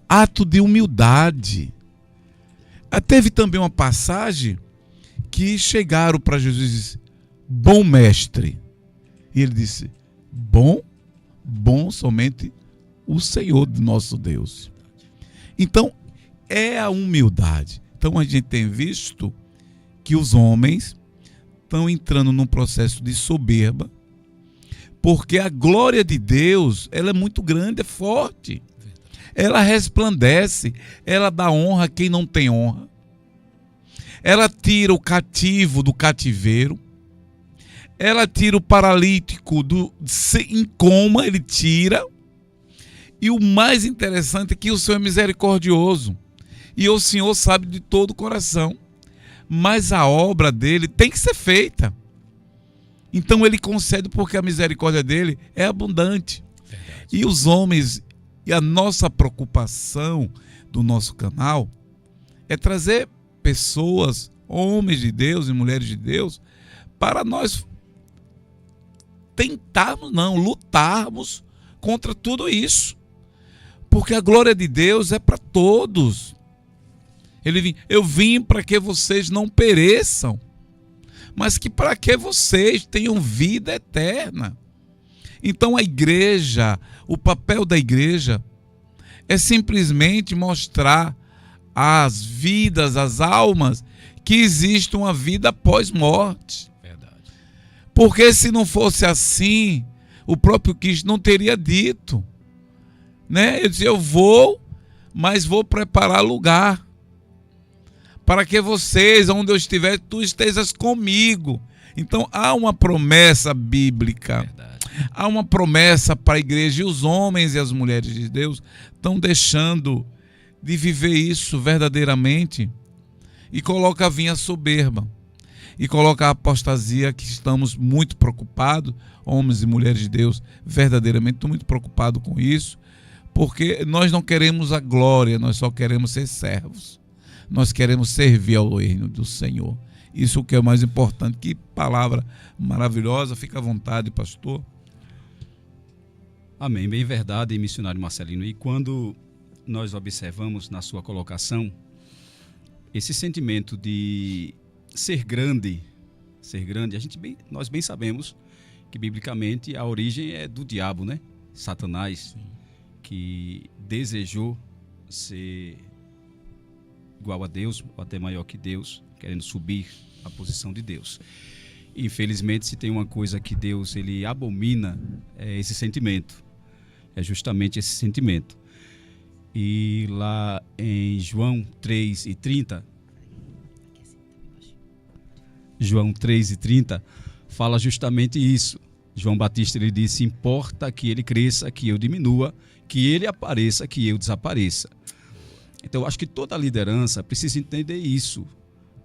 Speaker 2: Ato de humildade. Teve também uma passagem que chegaram para Jesus e disse: bom mestre. E ele disse: bom somente o Senhor de nosso Deus. Então, é a humildade. Então, a gente tem visto que os homens estão entrando num processo de soberba, porque a glória de Deus, ela é muito grande, é forte. Ela resplandece, ela dá honra a quem não tem honra. Ela tira o cativo do cativeiro. Ela tira o paralítico em coma, ele tira. E o mais interessante é que o Senhor é misericordioso. E o Senhor sabe de todo o coração. Mas a obra dele tem que ser feita. Então ele concede porque a misericórdia dele é abundante. Verdade. E os homens, e a nossa preocupação do nosso canal é trazer pessoas, homens de Deus e mulheres de Deus, para nós lutarmos contra tudo isso. Porque a glória de Deus é para todos. Eu vim para que vocês não pereçam, mas que para que vocês tenham vida eterna. Então a igreja, o papel da igreja é simplesmente mostrar às vidas, às almas, que existe uma vida após morte. Verdade. Porque se não fosse assim, o próprio Cristo não teria dito, né? Ele disse: eu vou, mas vou preparar lugar para que vocês, onde eu estiver, tu estejas comigo. Então há uma promessa bíblica. Verdade. Há uma promessa para a igreja, e os homens e as mulheres de Deus estão deixando de viver isso verdadeiramente, e coloca a vinha soberba, e coloca a apostasia, que estamos muito preocupados, homens e mulheres de Deus, verdadeiramente estão muito preocupados com isso, porque nós não queremos a glória, nós só queremos ser servos, nós queremos servir ao reino do Senhor. Isso que é o mais importante. Que palavra maravilhosa, fica à vontade, pastor.
Speaker 3: Amém, bem verdade, missionário Marcelino. E quando nós observamos na sua colocação esse sentimento de ser grande, nós bem sabemos que biblicamente a origem é do diabo, né? Satanás. Sim. Que desejou ser igual a Deus, ou até maior que Deus, querendo subir a posição de Deus. Infelizmente, se tem uma coisa que Deus ele abomina, é esse sentimento. É justamente esse sentimento. E lá em João 3:30, João 3:30 fala justamente isso. João Batista ele disse: importa que ele cresça, que eu diminua, que ele apareça, que eu desapareça. Então eu acho que toda a liderança precisa entender isso.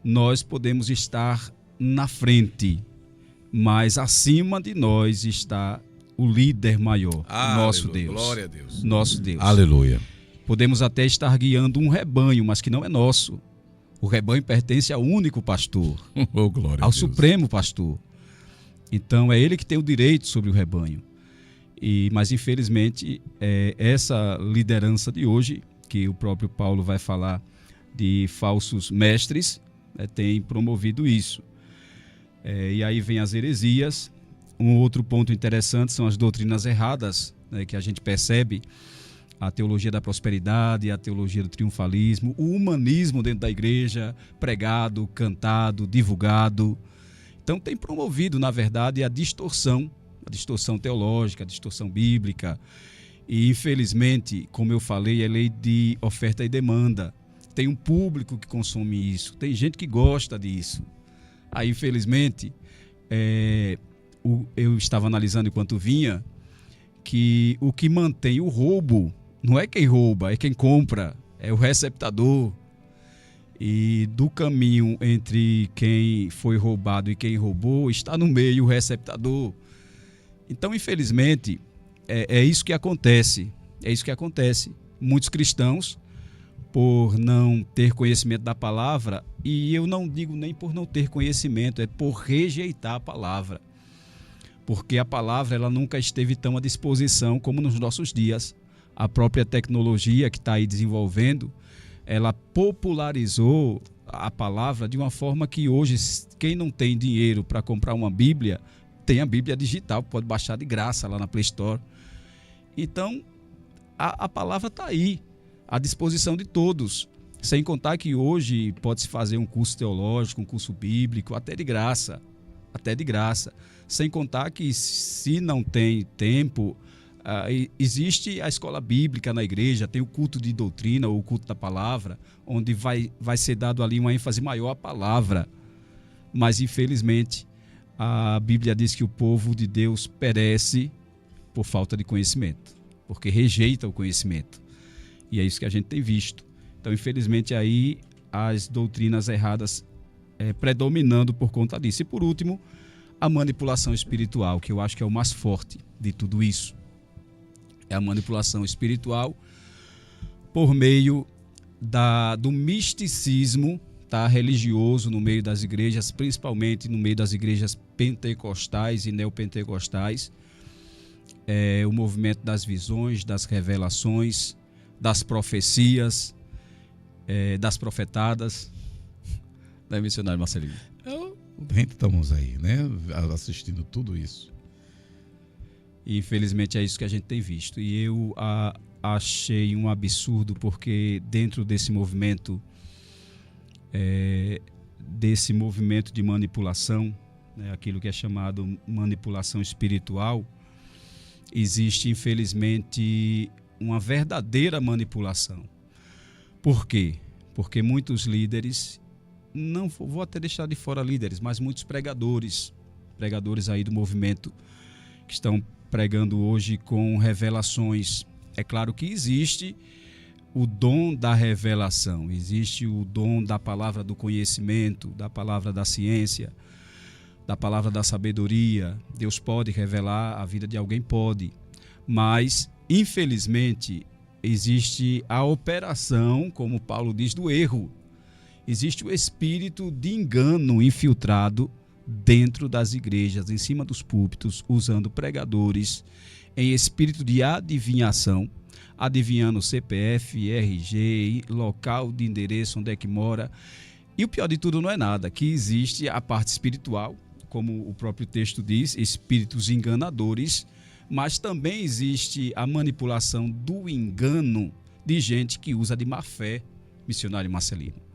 Speaker 3: Nós podemos estar na frente, mas acima de nós está o líder maior, nosso Deus.
Speaker 2: Glória a Deus.
Speaker 3: Nosso Deus.
Speaker 2: Aleluia.
Speaker 3: Podemos até estar guiando um rebanho, mas que não é nosso. O rebanho pertence ao único pastor,
Speaker 2: oh, glória
Speaker 3: ao supremo pastor. Então é ele que tem o direito sobre o rebanho. Mas infelizmente essa liderança de hoje, que o próprio Paulo vai falar de falsos mestres, tem promovido isso. E aí vem as heresias. Um outro ponto interessante são as doutrinas erradas, né, que a gente percebe, a teologia da prosperidade, a teologia do triunfalismo, o humanismo dentro da igreja, pregado, cantado, divulgado. Então tem promovido, na verdade, a distorção teológica, a distorção bíblica. E, infelizmente, como eu falei, é lei de oferta e demanda. Tem um público que consome isso, tem gente que gosta disso. Aí, infelizmente, eu estava analisando enquanto vinha que o que mantém o roubo não é quem rouba, é quem compra, é o receptador. E do caminho entre quem foi roubado e quem roubou, está no meio o receptador. Então, infelizmente, é isso que acontece. É isso que acontece. Muitos cristãos, por não ter conhecimento da palavra, e eu não digo nem por não ter conhecimento, é por rejeitar a palavra. Porque a palavra ela nunca esteve tão à disposição como nos nossos dias. A própria tecnologia que está aí desenvolvendo, ela popularizou a palavra de uma forma que hoje, quem não tem dinheiro para comprar uma Bíblia, tem a Bíblia digital, pode baixar de graça lá na Play Store. Então, a palavra está aí, à disposição de todos. Sem contar que hoje pode-se fazer um curso teológico, um curso bíblico, até de graça. Sem contar que, se não tem tempo, existe a escola bíblica na igreja, tem o culto de doutrina, ou o culto da palavra, onde vai ser dado ali uma ênfase maior à palavra. Mas, infelizmente, a Bíblia diz que o povo de Deus perece por falta de conhecimento, porque rejeita o conhecimento. E é isso que a gente tem visto. Então, infelizmente, aí as doutrinas erradas predominando por conta disso. E, por último, a manipulação espiritual, que eu acho que é o mais forte de tudo isso. É a manipulação espiritual por meio do misticismo religioso no meio das igrejas, principalmente no meio das igrejas pentecostais e neopentecostais. O movimento das visões, das revelações, das profecias, das profetadas. Não é, missionário Marcelino?
Speaker 2: Estamos aí, né? Assistindo tudo isso.
Speaker 3: E, infelizmente, é isso que a gente tem visto. E eu achei um absurdo, porque dentro desse movimento de manipulação, né, aquilo que é chamado manipulação espiritual, existe, infelizmente, uma verdadeira manipulação. Por quê? Porque muitos líderes, não vou até deixar de fora líderes, mas muitos pregadores aí do movimento, que estão pregando hoje com revelações. É claro que existe o dom da revelação, existe o dom da palavra do conhecimento, da palavra da ciência, da palavra da sabedoria. Deus pode revelar a vida de alguém, pode, mas infelizmente existe a operação, como Paulo diz, do erro. Existe o espírito de engano infiltrado dentro das igrejas, em cima dos púlpitos, usando pregadores em espírito de adivinhação, adivinhando CPF, RG, local de endereço, onde é que mora. E o pior de tudo não é nada, que existe a parte espiritual, como o próprio texto diz, espíritos enganadores, mas também existe a manipulação do engano de gente que usa de má fé, missionário Marcelino.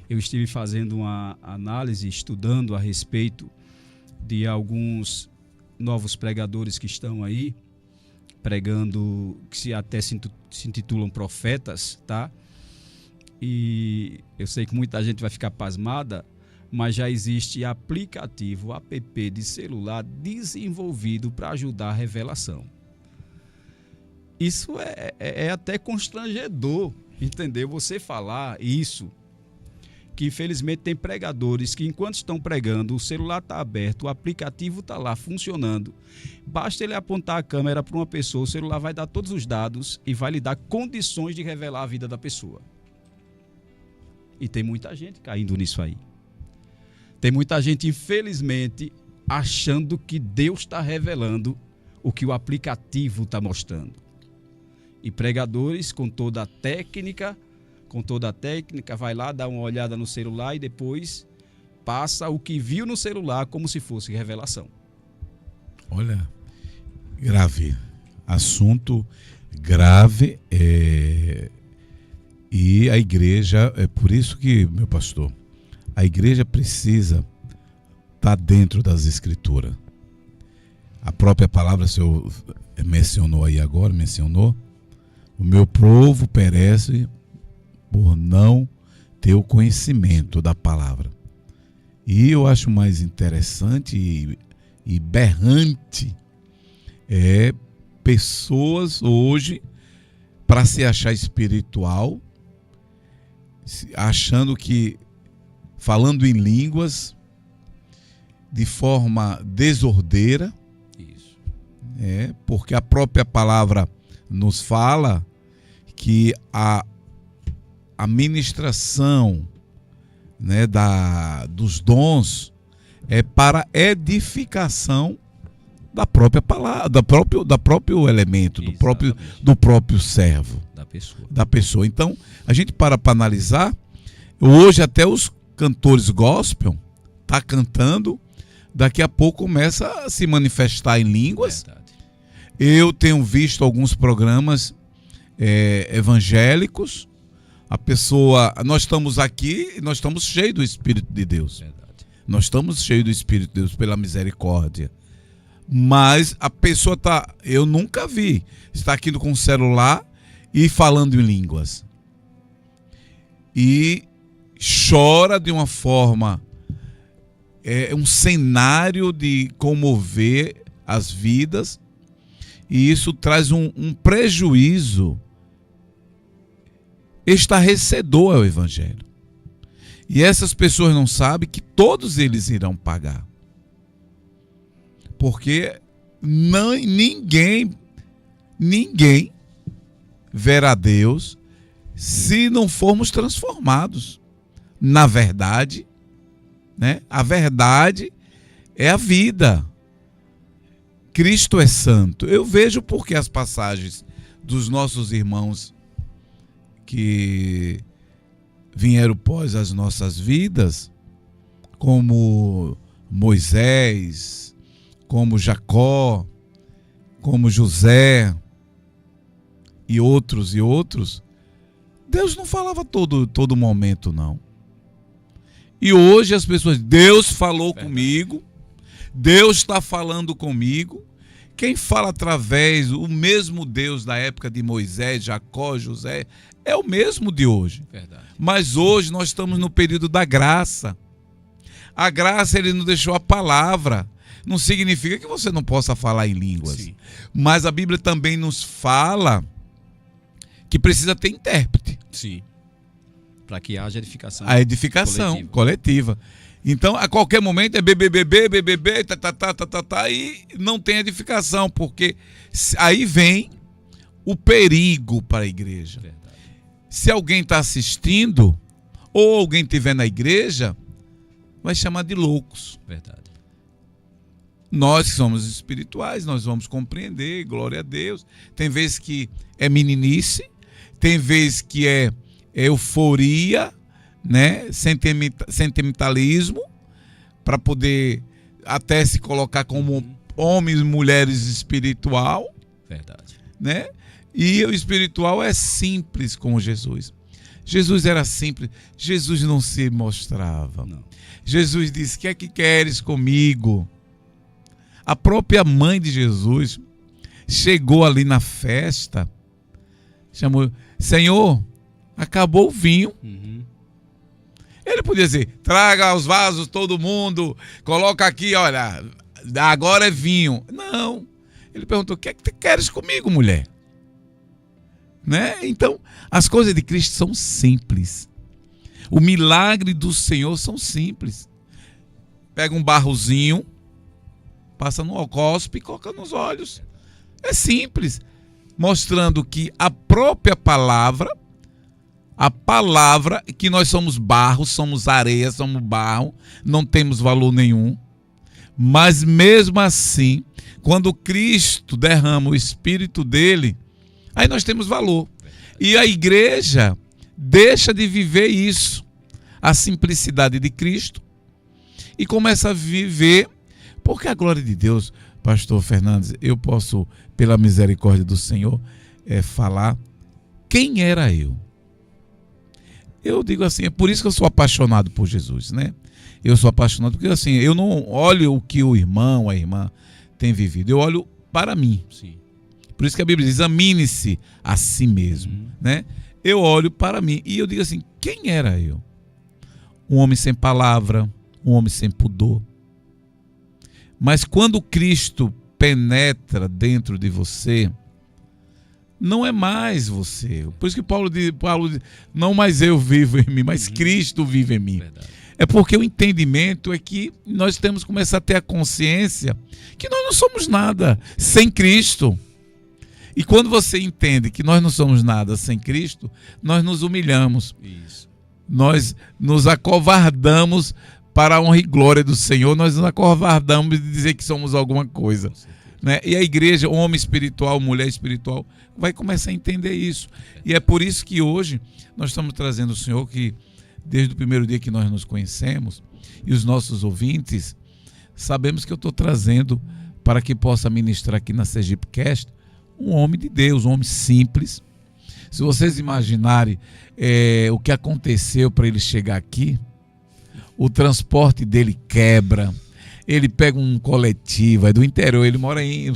Speaker 3: Eu estive fazendo uma análise, estudando a respeito de alguns novos pregadores que estão aí, pregando, que até se intitulam profetas, tá? E eu sei que muita gente vai ficar pasmada, mas já existe aplicativo, app de celular desenvolvido para ajudar a revelação. Isso é até constrangedor, entendeu? Você falar isso, que infelizmente tem pregadores que, enquanto estão pregando, o celular está aberto, o aplicativo está lá funcionando. Basta ele apontar a câmera para uma pessoa, o celular vai dar todos os dados e vai lhe dar condições de revelar a vida da pessoa. E tem muita gente caindo nisso aí. Tem muita gente, infelizmente, achando que Deus está revelando o que o aplicativo está mostrando. E pregadores com toda a técnica, vai lá, dá uma olhada no celular e depois passa o que viu no celular como se fosse revelação.
Speaker 2: Olha, grave. Assunto grave. E a igreja, é por isso que, meu pastor, a igreja precisa estar dentro das escrituras. A própria palavra, o senhor mencionou aí agora, o meu povo perece por não ter o conhecimento da palavra. E eu acho mais interessante e berrante pessoas hoje, para se achar espiritual, achando que falando em línguas de forma desordeira,
Speaker 3: Isso.
Speaker 2: Porque a própria palavra nos fala que a ministração, né, dos dons é para edificação da própria palavra, do próprio elemento, do próprio servo, da pessoa. Então, a gente para analisar, hoje até os cantores gospel tá cantando, daqui a pouco começa a se manifestar em línguas.
Speaker 3: Verdade.
Speaker 2: Eu tenho visto alguns programas evangélicos, nós estamos aqui, nós estamos cheios do Espírito de Deus.
Speaker 3: Verdade.
Speaker 2: Nós estamos cheios do Espírito de Deus pela misericórdia. Mas a pessoa eu nunca vi, está aqui com o celular e falando em línguas. E chora de uma forma, um cenário de comover as vidas, e isso traz um prejuízo estarrecedor ao Evangelho. E essas pessoas não sabem que todos eles irão pagar. Porque ninguém verá Deus se não formos transformados. Na verdade, né? A verdade é a vida. Cristo é santo. Eu vejo porque as passagens dos nossos irmãos que vieram pós as nossas vidas, como Moisés, como Jacó, como José e outros, Deus não falava todo momento, não. E hoje as pessoas, Deus falou comigo, Deus está falando comigo. Quem fala através, o mesmo Deus da época de Moisés, Jacó, José, é o mesmo de hoje.
Speaker 3: Verdade.
Speaker 2: Mas hoje nós estamos no período da graça. A graça, ele nos deixou a palavra. Não significa que você não possa falar em línguas.
Speaker 3: Sim.
Speaker 2: Mas a Bíblia também nos fala que precisa ter intérprete.
Speaker 3: Sim. Para que haja edificação.
Speaker 2: A edificação coletiva. Então, a qualquer momento é BBB, e não tem edificação, porque aí vem o perigo para a igreja.
Speaker 3: Verdade.
Speaker 2: Se alguém está assistindo, ou alguém estiver na igreja, vai chamar de loucos.
Speaker 3: Verdade.
Speaker 2: Nós que somos espirituais, nós vamos compreender, glória a Deus. Tem vezes que é meninice, tem vezes que é euforia, né? Sentimentalismo, para poder até se colocar como homens e mulheres espiritual.
Speaker 3: Verdade.
Speaker 2: Né? E o espiritual é simples como Jesus. Jesus era simples. Jesus não se mostrava.
Speaker 3: Não.
Speaker 2: Jesus disse: "Que é que queres comigo?" A própria mãe de Jesus chegou ali na festa, chamou: "Senhor, acabou o vinho."
Speaker 3: Uhum.
Speaker 2: Ele podia dizer: "Traga os vasos todo mundo, coloca aqui, olha, agora é vinho." Não. Ele perguntou: "O que é que tu queres comigo, mulher?" Né? Então, as coisas de Cristo são simples. O milagre do Senhor são simples. Pega um barrozinho, passa no alcospe e coloca nos olhos. É simples. Mostrando que a própria palavra, que nós somos barro, somos areia, somos barro, não temos valor nenhum. Mas mesmo assim, quando Cristo derrama o Espírito dele, aí nós temos valor. E a igreja deixa de viver isso. A simplicidade de Cristo, e começa a viver, porque a glória de Deus, pastor Fernandes, eu posso, pela misericórdia do Senhor, falar quem era eu. Eu digo assim, é por isso que eu sou apaixonado por Jesus, né? Eu sou apaixonado porque assim, eu não olho o que o irmão, a irmã tem vivido, eu olho para mim.
Speaker 3: Sim.
Speaker 2: Por isso que a Bíblia diz, examine-se a si mesmo, né? Eu olho para mim e eu digo assim, quem era eu? Um homem sem palavra, um homem sem pudor. Mas quando Cristo penetra dentro de você, não é mais você. Por isso que Paulo diz, não mais eu vivo em mim, mas Cristo vive em mim.
Speaker 3: Verdade.
Speaker 2: É porque o entendimento é que nós temos que começar a ter a consciência que nós não somos nada sem Cristo. E quando você entende que nós não somos nada sem Cristo, nós nos humilhamos.
Speaker 3: Isso.
Speaker 2: Nós nos acovardamos para a honra e glória do Senhor, nós nos acovardamos de dizer que somos alguma coisa. Né? E a igreja, homem espiritual, mulher espiritual, vai começar a entender isso. E é por isso que hoje nós estamos trazendo o Senhor que, desde o primeiro dia que nós nos conhecemos, e os nossos ouvintes, sabemos que eu estou trazendo para que possa ministrar aqui na Sergipecast um homem de Deus, um homem simples. Se vocês imaginarem o que aconteceu para ele chegar aqui, o transporte dele quebra, ele pega um coletivo, é do interior, ele mora em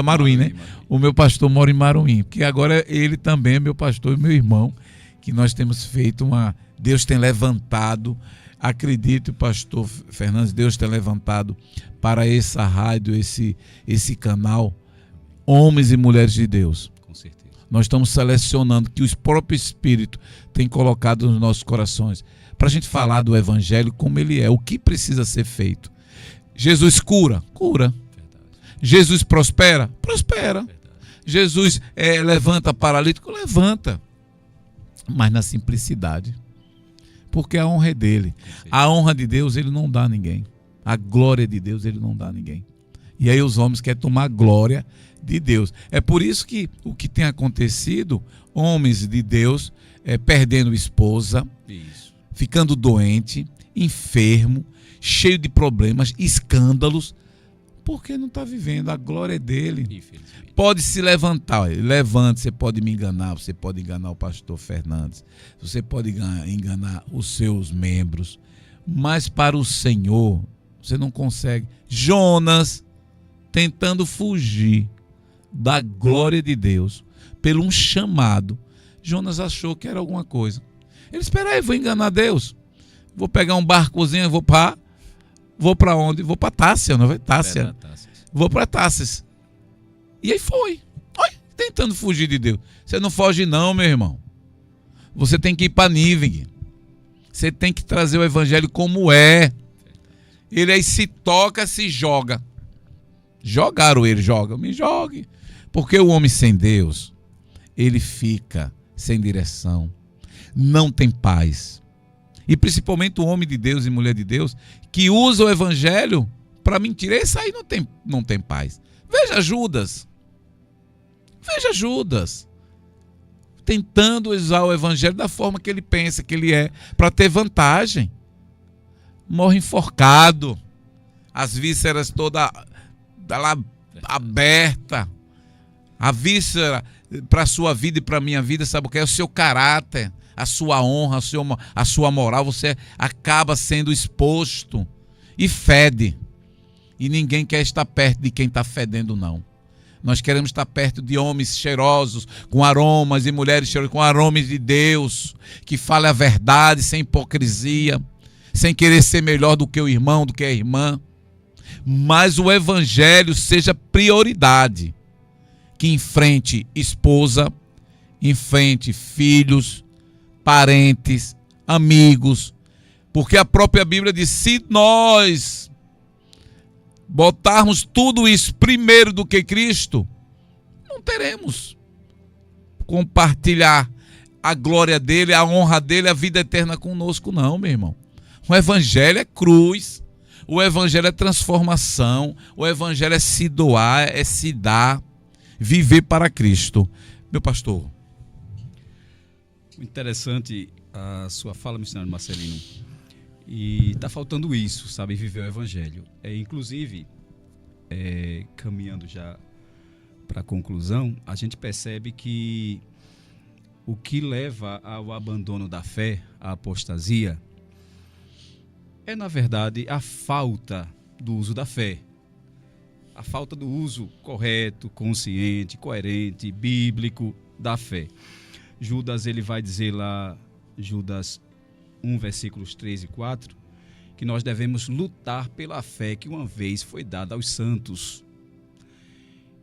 Speaker 2: Maruim, né? O meu pastor mora em Maruim, porque agora ele também é meu pastor e meu irmão, que nós temos feito Deus tem levantado, acredito, pastor Fernandes, Deus tem levantado para essa rádio, esse canal, homens e mulheres de Deus.
Speaker 3: Com certeza.
Speaker 2: Nós estamos selecionando que o próprio Espírito tem colocado nos nossos corações, para a gente falar do Evangelho como ele é, o que precisa ser feito. Jesus cura? Cura.
Speaker 3: Verdade.
Speaker 2: Jesus prospera? Prospera.
Speaker 3: Verdade.
Speaker 2: Jesus levanta paralítico? Levanta. Mas na simplicidade. Porque a honra é dele. A honra de Deus ele não dá a ninguém. A glória de Deus ele não dá a ninguém. E aí os homens querem tomar a glória de Deus. É por isso que o que tem acontecido, homens de Deus perdendo esposa,
Speaker 3: Isso.
Speaker 2: ficando doente, enfermo, cheio de problemas, escândalos, porque não está vivendo a glória dele.
Speaker 3: Infelizmente.
Speaker 2: Pode se levantar, levante, você pode me enganar, você pode enganar o pastor Fernandes, você pode enganar os seus membros, mas para o Senhor você não consegue. Jonas, tentando fugir da glória de Deus, pelo um chamado, Jonas achou que era alguma coisa. Ele, espera aí, vou enganar Deus, vou pegar um barcozinho, vou para onde? Vou para Társia, não é? Társia. Vou para Tarsis. E aí foi. Olha, tentando fugir de Deus. Você não foge não, meu irmão. Você tem que ir para Nínive. Você tem que trazer o evangelho como é. Ele aí se toca, se joga. Jogaram ele, joga. Me jogue. Porque o homem sem Deus, ele fica sem direção. Não tem paz. E principalmente o homem de Deus e mulher de Deus que usa o evangelho para mentir. Esse aí não tem paz. Veja Judas. Veja Judas. Tentando usar o evangelho da forma que ele pensa que ele é, para ter vantagem. Morre enforcado. As vísceras toda lá aberta. A víscera para a sua vida e para a minha vida, sabe o que é? O seu caráter, a sua honra, a sua moral. Você acaba sendo exposto e fede. E ninguém quer estar perto de quem está fedendo, não. Nós queremos estar perto de homens cheirosos, com aromas, e mulheres cheirosas, com aromas de Deus, que falem a verdade, sem hipocrisia, sem querer ser melhor do que o irmão, do que a irmã. Mas o evangelho seja prioridade. Que enfrente esposa, enfrente filhos, parentes, amigos. Porque a própria Bíblia diz, se nós botarmos tudo isso primeiro do que Cristo, não teremos compartilhar a glória dele, a honra dele, a vida eterna conosco, não, meu irmão. O evangelho é cruz, o evangelho é transformação, o evangelho é se doar, é se dar, viver para Cristo. Meu pastor.
Speaker 3: Interessante a sua fala, missionário Marcelino. E está faltando isso, sabe, viver o evangelho. Inclusive, caminhando já para a conclusão, a gente percebe que o que leva ao abandono da fé, à apostasia, é, na verdade, a falta do uso da fé. A falta do uso correto, consciente, coerente, bíblico da fé. Judas, ele vai dizer lá, Judas 1, versículos 3 e 4, que nós devemos lutar pela fé que uma vez foi dada aos santos.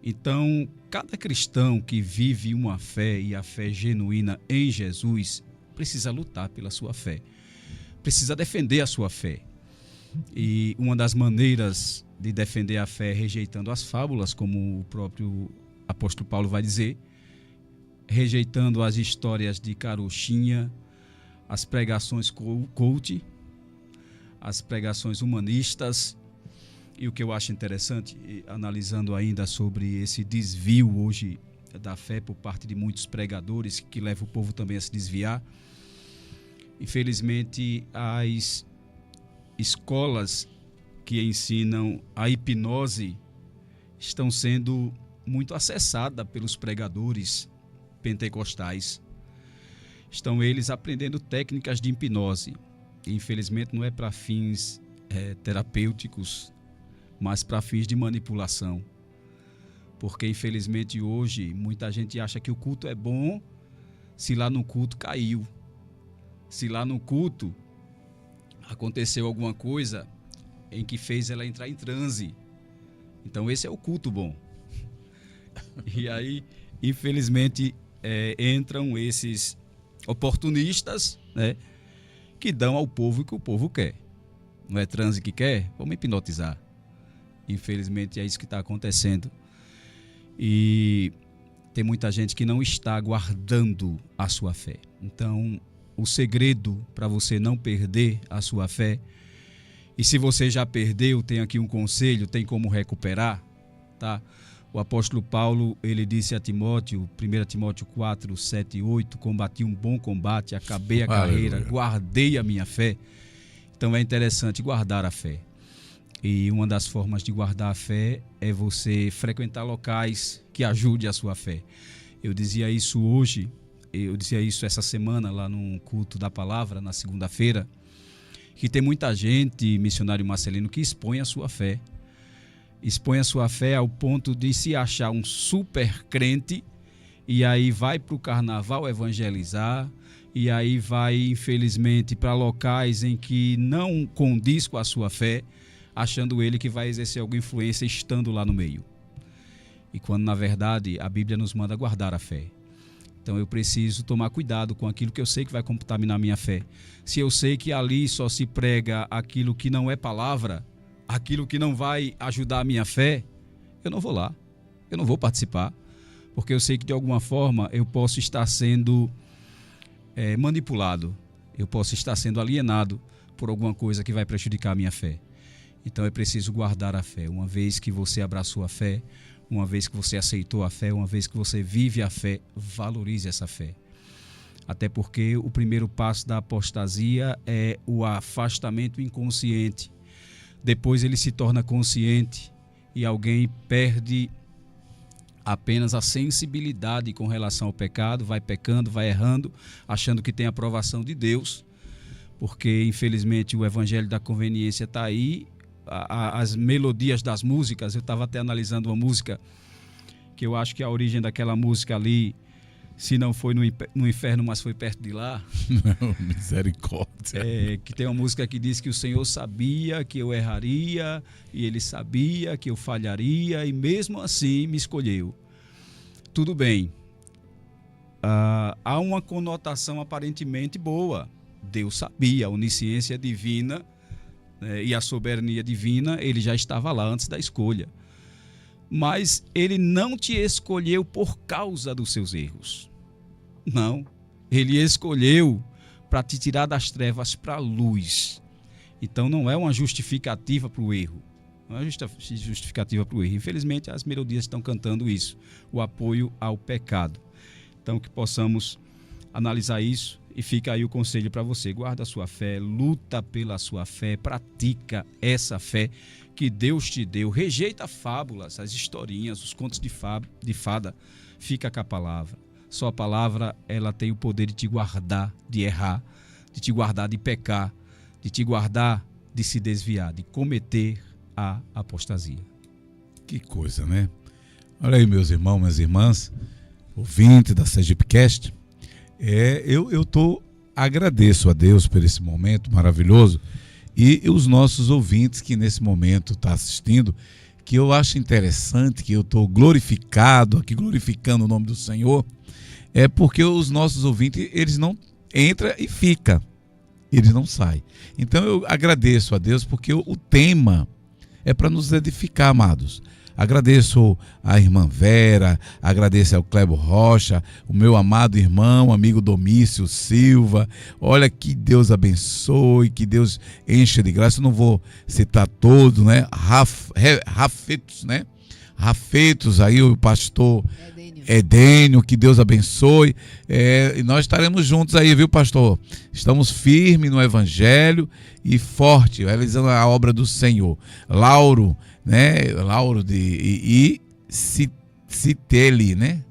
Speaker 3: Então, cada cristão que vive uma fé e a fé genuína em Jesus precisa lutar pela sua fé, precisa defender a sua fé. E uma das maneiras de defender a fé é rejeitando as fábulas, como o próprio apóstolo Paulo vai dizer, rejeitando as histórias de carochinha, as pregações coach, as pregações humanistas. E o que eu acho interessante, analisando ainda sobre esse desvio hoje da fé por parte de muitos pregadores, que leva o povo também a se desviar, infelizmente as escolas que ensinam a hipnose estão sendo muito acessadas pelos pregadores pentecostais. Estão eles aprendendo técnicas de hipnose. E, infelizmente, não é para fins terapêuticos, mas para fins de manipulação. Porque, infelizmente, hoje, muita gente acha que o culto é bom se lá no culto caiu. Se lá no culto aconteceu alguma coisa em que fez ela entrar em transe. Então, esse é o culto bom. E aí, infelizmente, entram esses oportunistas, né, que dão ao povo o que o povo quer. Não é transe que quer? Vamos hipnotizar. Infelizmente, é isso que está acontecendo. E tem muita gente que não está guardando a sua fé. Então, o segredo para você não perder a sua fé, e se você já perdeu, tem aqui um conselho, tem como recuperar, tá? O apóstolo Paulo, ele disse a Timóteo, 1 Timóteo 4, 7 e 8, combati um bom combate, acabei a carreira, guardei a minha fé. Então é interessante guardar a fé. E uma das formas de guardar a fé é você frequentar locais que ajudem a sua fé. Eu dizia isso essa semana lá num culto da palavra, na segunda-feira, que tem muita gente, missionário Marcelino, que expõe a sua fé. Expõe a sua fé ao ponto de se achar um super crente e aí vai para o carnaval evangelizar e aí vai, infelizmente, para locais em que não condiz com a sua fé, achando ele que vai exercer alguma influência estando lá no meio. E quando, na verdade, a Bíblia nos manda guardar a fé. Então eu preciso tomar cuidado com aquilo que eu sei que vai contaminar a minha fé. Se eu sei que ali só se prega aquilo que não é palavra, aquilo que não vai ajudar a minha fé, eu não vou lá, eu não vou participar, porque eu sei que de alguma forma eu posso estar sendo manipulado, eu posso estar sendo alienado por alguma coisa que vai prejudicar a minha fé. Então é preciso guardar a fé. Uma vez que você abraçou a fé, uma vez que você aceitou a fé, uma vez que você vive a fé, valorize essa fé. Até porque o primeiro passo da apostasia é o afastamento inconsciente. Depois ele se torna consciente e alguém perde apenas a sensibilidade com relação ao pecado, vai pecando, vai errando, achando que tem a aprovação de Deus, porque infelizmente o evangelho da conveniência está aí, as melodias das músicas. Eu estava até analisando uma música que eu acho que a origem daquela música ali, se não foi no inferno, mas foi perto de lá.
Speaker 2: Não, misericórdia.
Speaker 3: Que tem uma música que diz que o Senhor sabia que eu erraria, e Ele sabia que eu falharia, e mesmo assim me escolheu. Tudo bem. Há uma conotação aparentemente boa. Deus sabia, a onisciência divina, e a soberania divina, Ele já estava lá antes da escolha. Mas Ele não te escolheu por causa dos seus erros. Não. Ele escolheu para te tirar das trevas para a luz. Então não é uma justificativa para o erro. Não é justificativa para o erro. Infelizmente as melodias estão cantando isso. O apoio ao pecado. Então que possamos analisar isso E fica aí o conselho para você: guarda a sua fé, luta pela sua fé, pratica essa fé que Deus te deu. Rejeita fábulas, as historinhas, os contos de fada. Fica com a palavra. Só a palavra, ela tem o poder de te guardar de errar, de te guardar de pecar, de te guardar de se desviar, de cometer a apostasia.
Speaker 2: Que coisa, né? Olha aí, meus irmãos, minhas irmãs, ouvintes da Sergipecast. Agradeço a Deus por esse momento maravilhoso, e os nossos ouvintes que nesse momento estão assistindo, que eu acho interessante, que eu estou glorificado aqui, glorificando o nome do Senhor, é porque os nossos ouvintes, eles não entram e ficam, eles não saem. Então eu agradeço a Deus, porque o tema é para nos edificar, amados. Agradeço a irmã Vera, agradeço ao Cléber Rocha, o meu amado irmão, amigo Domício Silva. Olha, que Deus abençoe, que Deus encha de graça. Eu não vou citar todos, né? Rafetos, né? Rafetos, aí o pastor Edênio, que Deus abençoe. E nós estaremos juntos aí, viu, pastor? Estamos firmes no Evangelho e forte, realizando a obra do Senhor. Lauro, né? Lauro Citelli, né?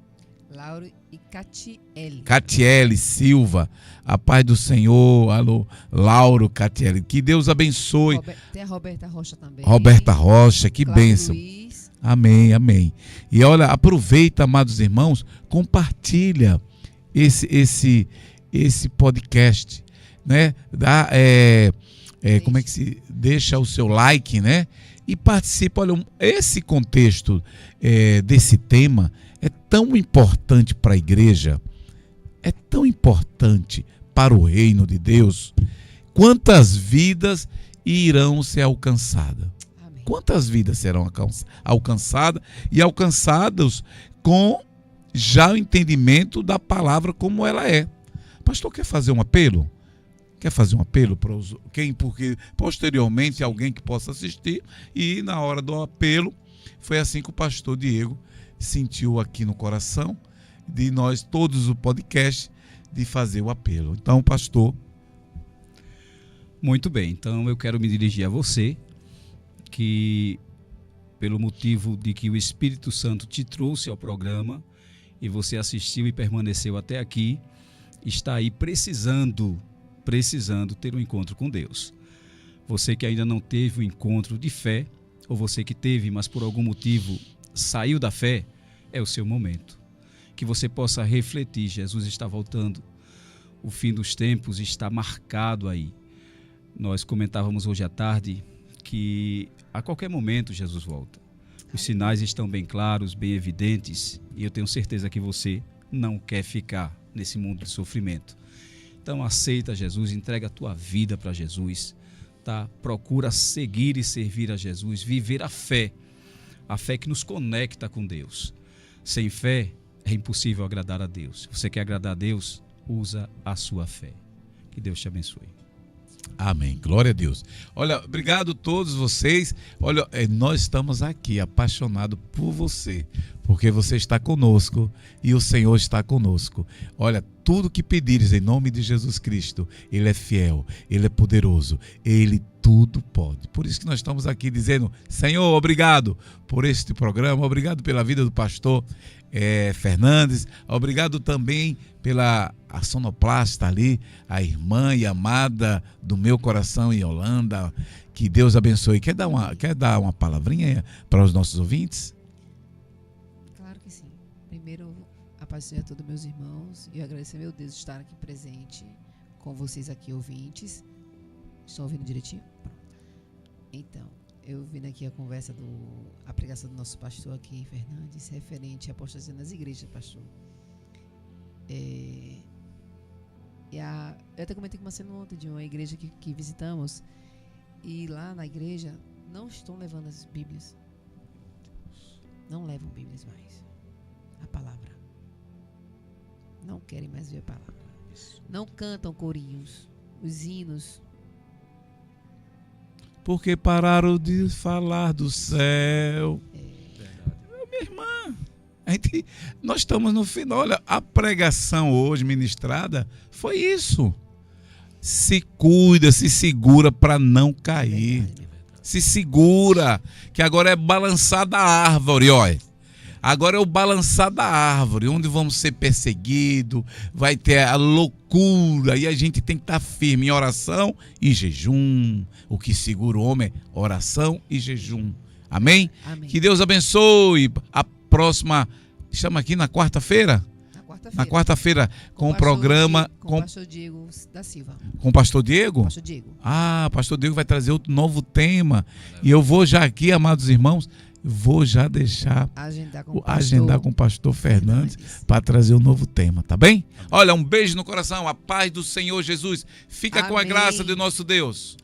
Speaker 4: Lauro e Catiele.
Speaker 2: Catiele Silva, a paz do Senhor. Alô, Lauro Catiele, que Deus abençoe.
Speaker 4: Tem a Roberta Rocha também.
Speaker 2: Roberta Rocha, que
Speaker 4: Cláudio
Speaker 2: bênção.
Speaker 4: Luiz.
Speaker 2: Amém, amém. E olha, aproveita, amados irmãos, compartilha esse podcast, né? Como é que se deixa o seu like, né? E participa. Olha, esse contexto desse tema é tão importante para a igreja, é tão importante para o reino de Deus. Quantas vidas irão ser alcançadas? Quantas vidas serão alcançadas e alcançadas com já o entendimento da palavra como ela é? Pastor, quer fazer um apelo? Quer fazer um apelo para quem? Porque posteriormente alguém que possa assistir, e na hora do apelo foi assim que o pastor Diego sentiu aqui no coração de nós todos o podcast de fazer o apelo. Então, pastor.
Speaker 3: Muito bem, então eu quero me dirigir a você, que pelo motivo de que o Espírito Santo te trouxe ao programa e você assistiu e permaneceu até aqui, está aí precisando ter um encontro com Deus. Você que ainda não teve um encontro de fé, ou você que teve, mas por algum motivo saiu da fé, é o seu momento. Que você possa refletir: Jesus está voltando, o fim dos tempos está marcado aí. Nós comentávamos hoje à tarde que a qualquer momento Jesus volta. Os sinais estão bem claros, bem evidentes, e eu tenho certeza que você não quer ficar nesse mundo de sofrimento. Então aceita Jesus, entrega a tua vida para Jesus, tá? Procura seguir e servir a Jesus, viver a fé que nos conecta com Deus. Sem fé é impossível agradar a Deus. Se você quer agradar a Deus, usa a sua fé. Que Deus te abençoe.
Speaker 2: Amém, glória a Deus. Olha, obrigado a todos vocês. Olha, nós estamos aqui apaixonados por você, porque você está conosco e o Senhor está conosco. Olha, tudo que pedires em nome de Jesus Cristo, Ele é fiel, Ele é poderoso, Ele tudo pode. Por isso que nós estamos aqui dizendo: Senhor, obrigado por este programa, obrigado pela vida do pastor Fernandes, obrigado também pela a sonoplasta ali, a irmã e amada do meu coração, Yolanda. Que Deus abençoe. Quer dar uma palavrinha para os nossos ouvintes?
Speaker 4: Claro que sim. Primeiro, a paz do Senhor a todos meus irmãos, e eu agradecer, meu Deus, de estar aqui presente com vocês aqui, ouvintes. Estão ouvindo direitinho? Pronto. Então, eu vim aqui a pregação do nosso pastor aqui, Fernandes, referente à apostasia nas igrejas, pastor. Eu até comentei com você ontem de uma igreja que visitamos, e lá na igreja não estão levando as Bíblias. Não levam Bíblias mais. A palavra. Não querem mais ver a palavra. Não cantam corinhos, os hinos.
Speaker 2: Porque pararam de falar do céu. Minha irmã, a Nós estamos no final. Olha, a pregação hoje ministrada foi isso. Se cuida, se segura para não cair. Se segura, que agora é balançar da árvore, olha. Agora é o balançar da árvore, onde vamos ser perseguidos, vai ter a loucura, e a gente tem que estar firme em oração e jejum. O que segura o homem é oração e jejum. Amém?
Speaker 4: Amém.
Speaker 2: Que Deus abençoe. A próxima, chama aqui na quarta-feira? Na quarta-feira, com o programa...
Speaker 4: Com o pastor Diego da Silva.
Speaker 2: Com o pastor Diego?
Speaker 4: Pastor Diego.
Speaker 2: Ah, pastor Diego vai trazer outro novo tema. E eu vou já aqui, amados irmãos, vou já deixar agendar com o pastor Fernandes para trazer um novo tema, tá bem? Olha, um beijo no coração, a paz do Senhor Jesus. Fica com a graça de nosso Deus.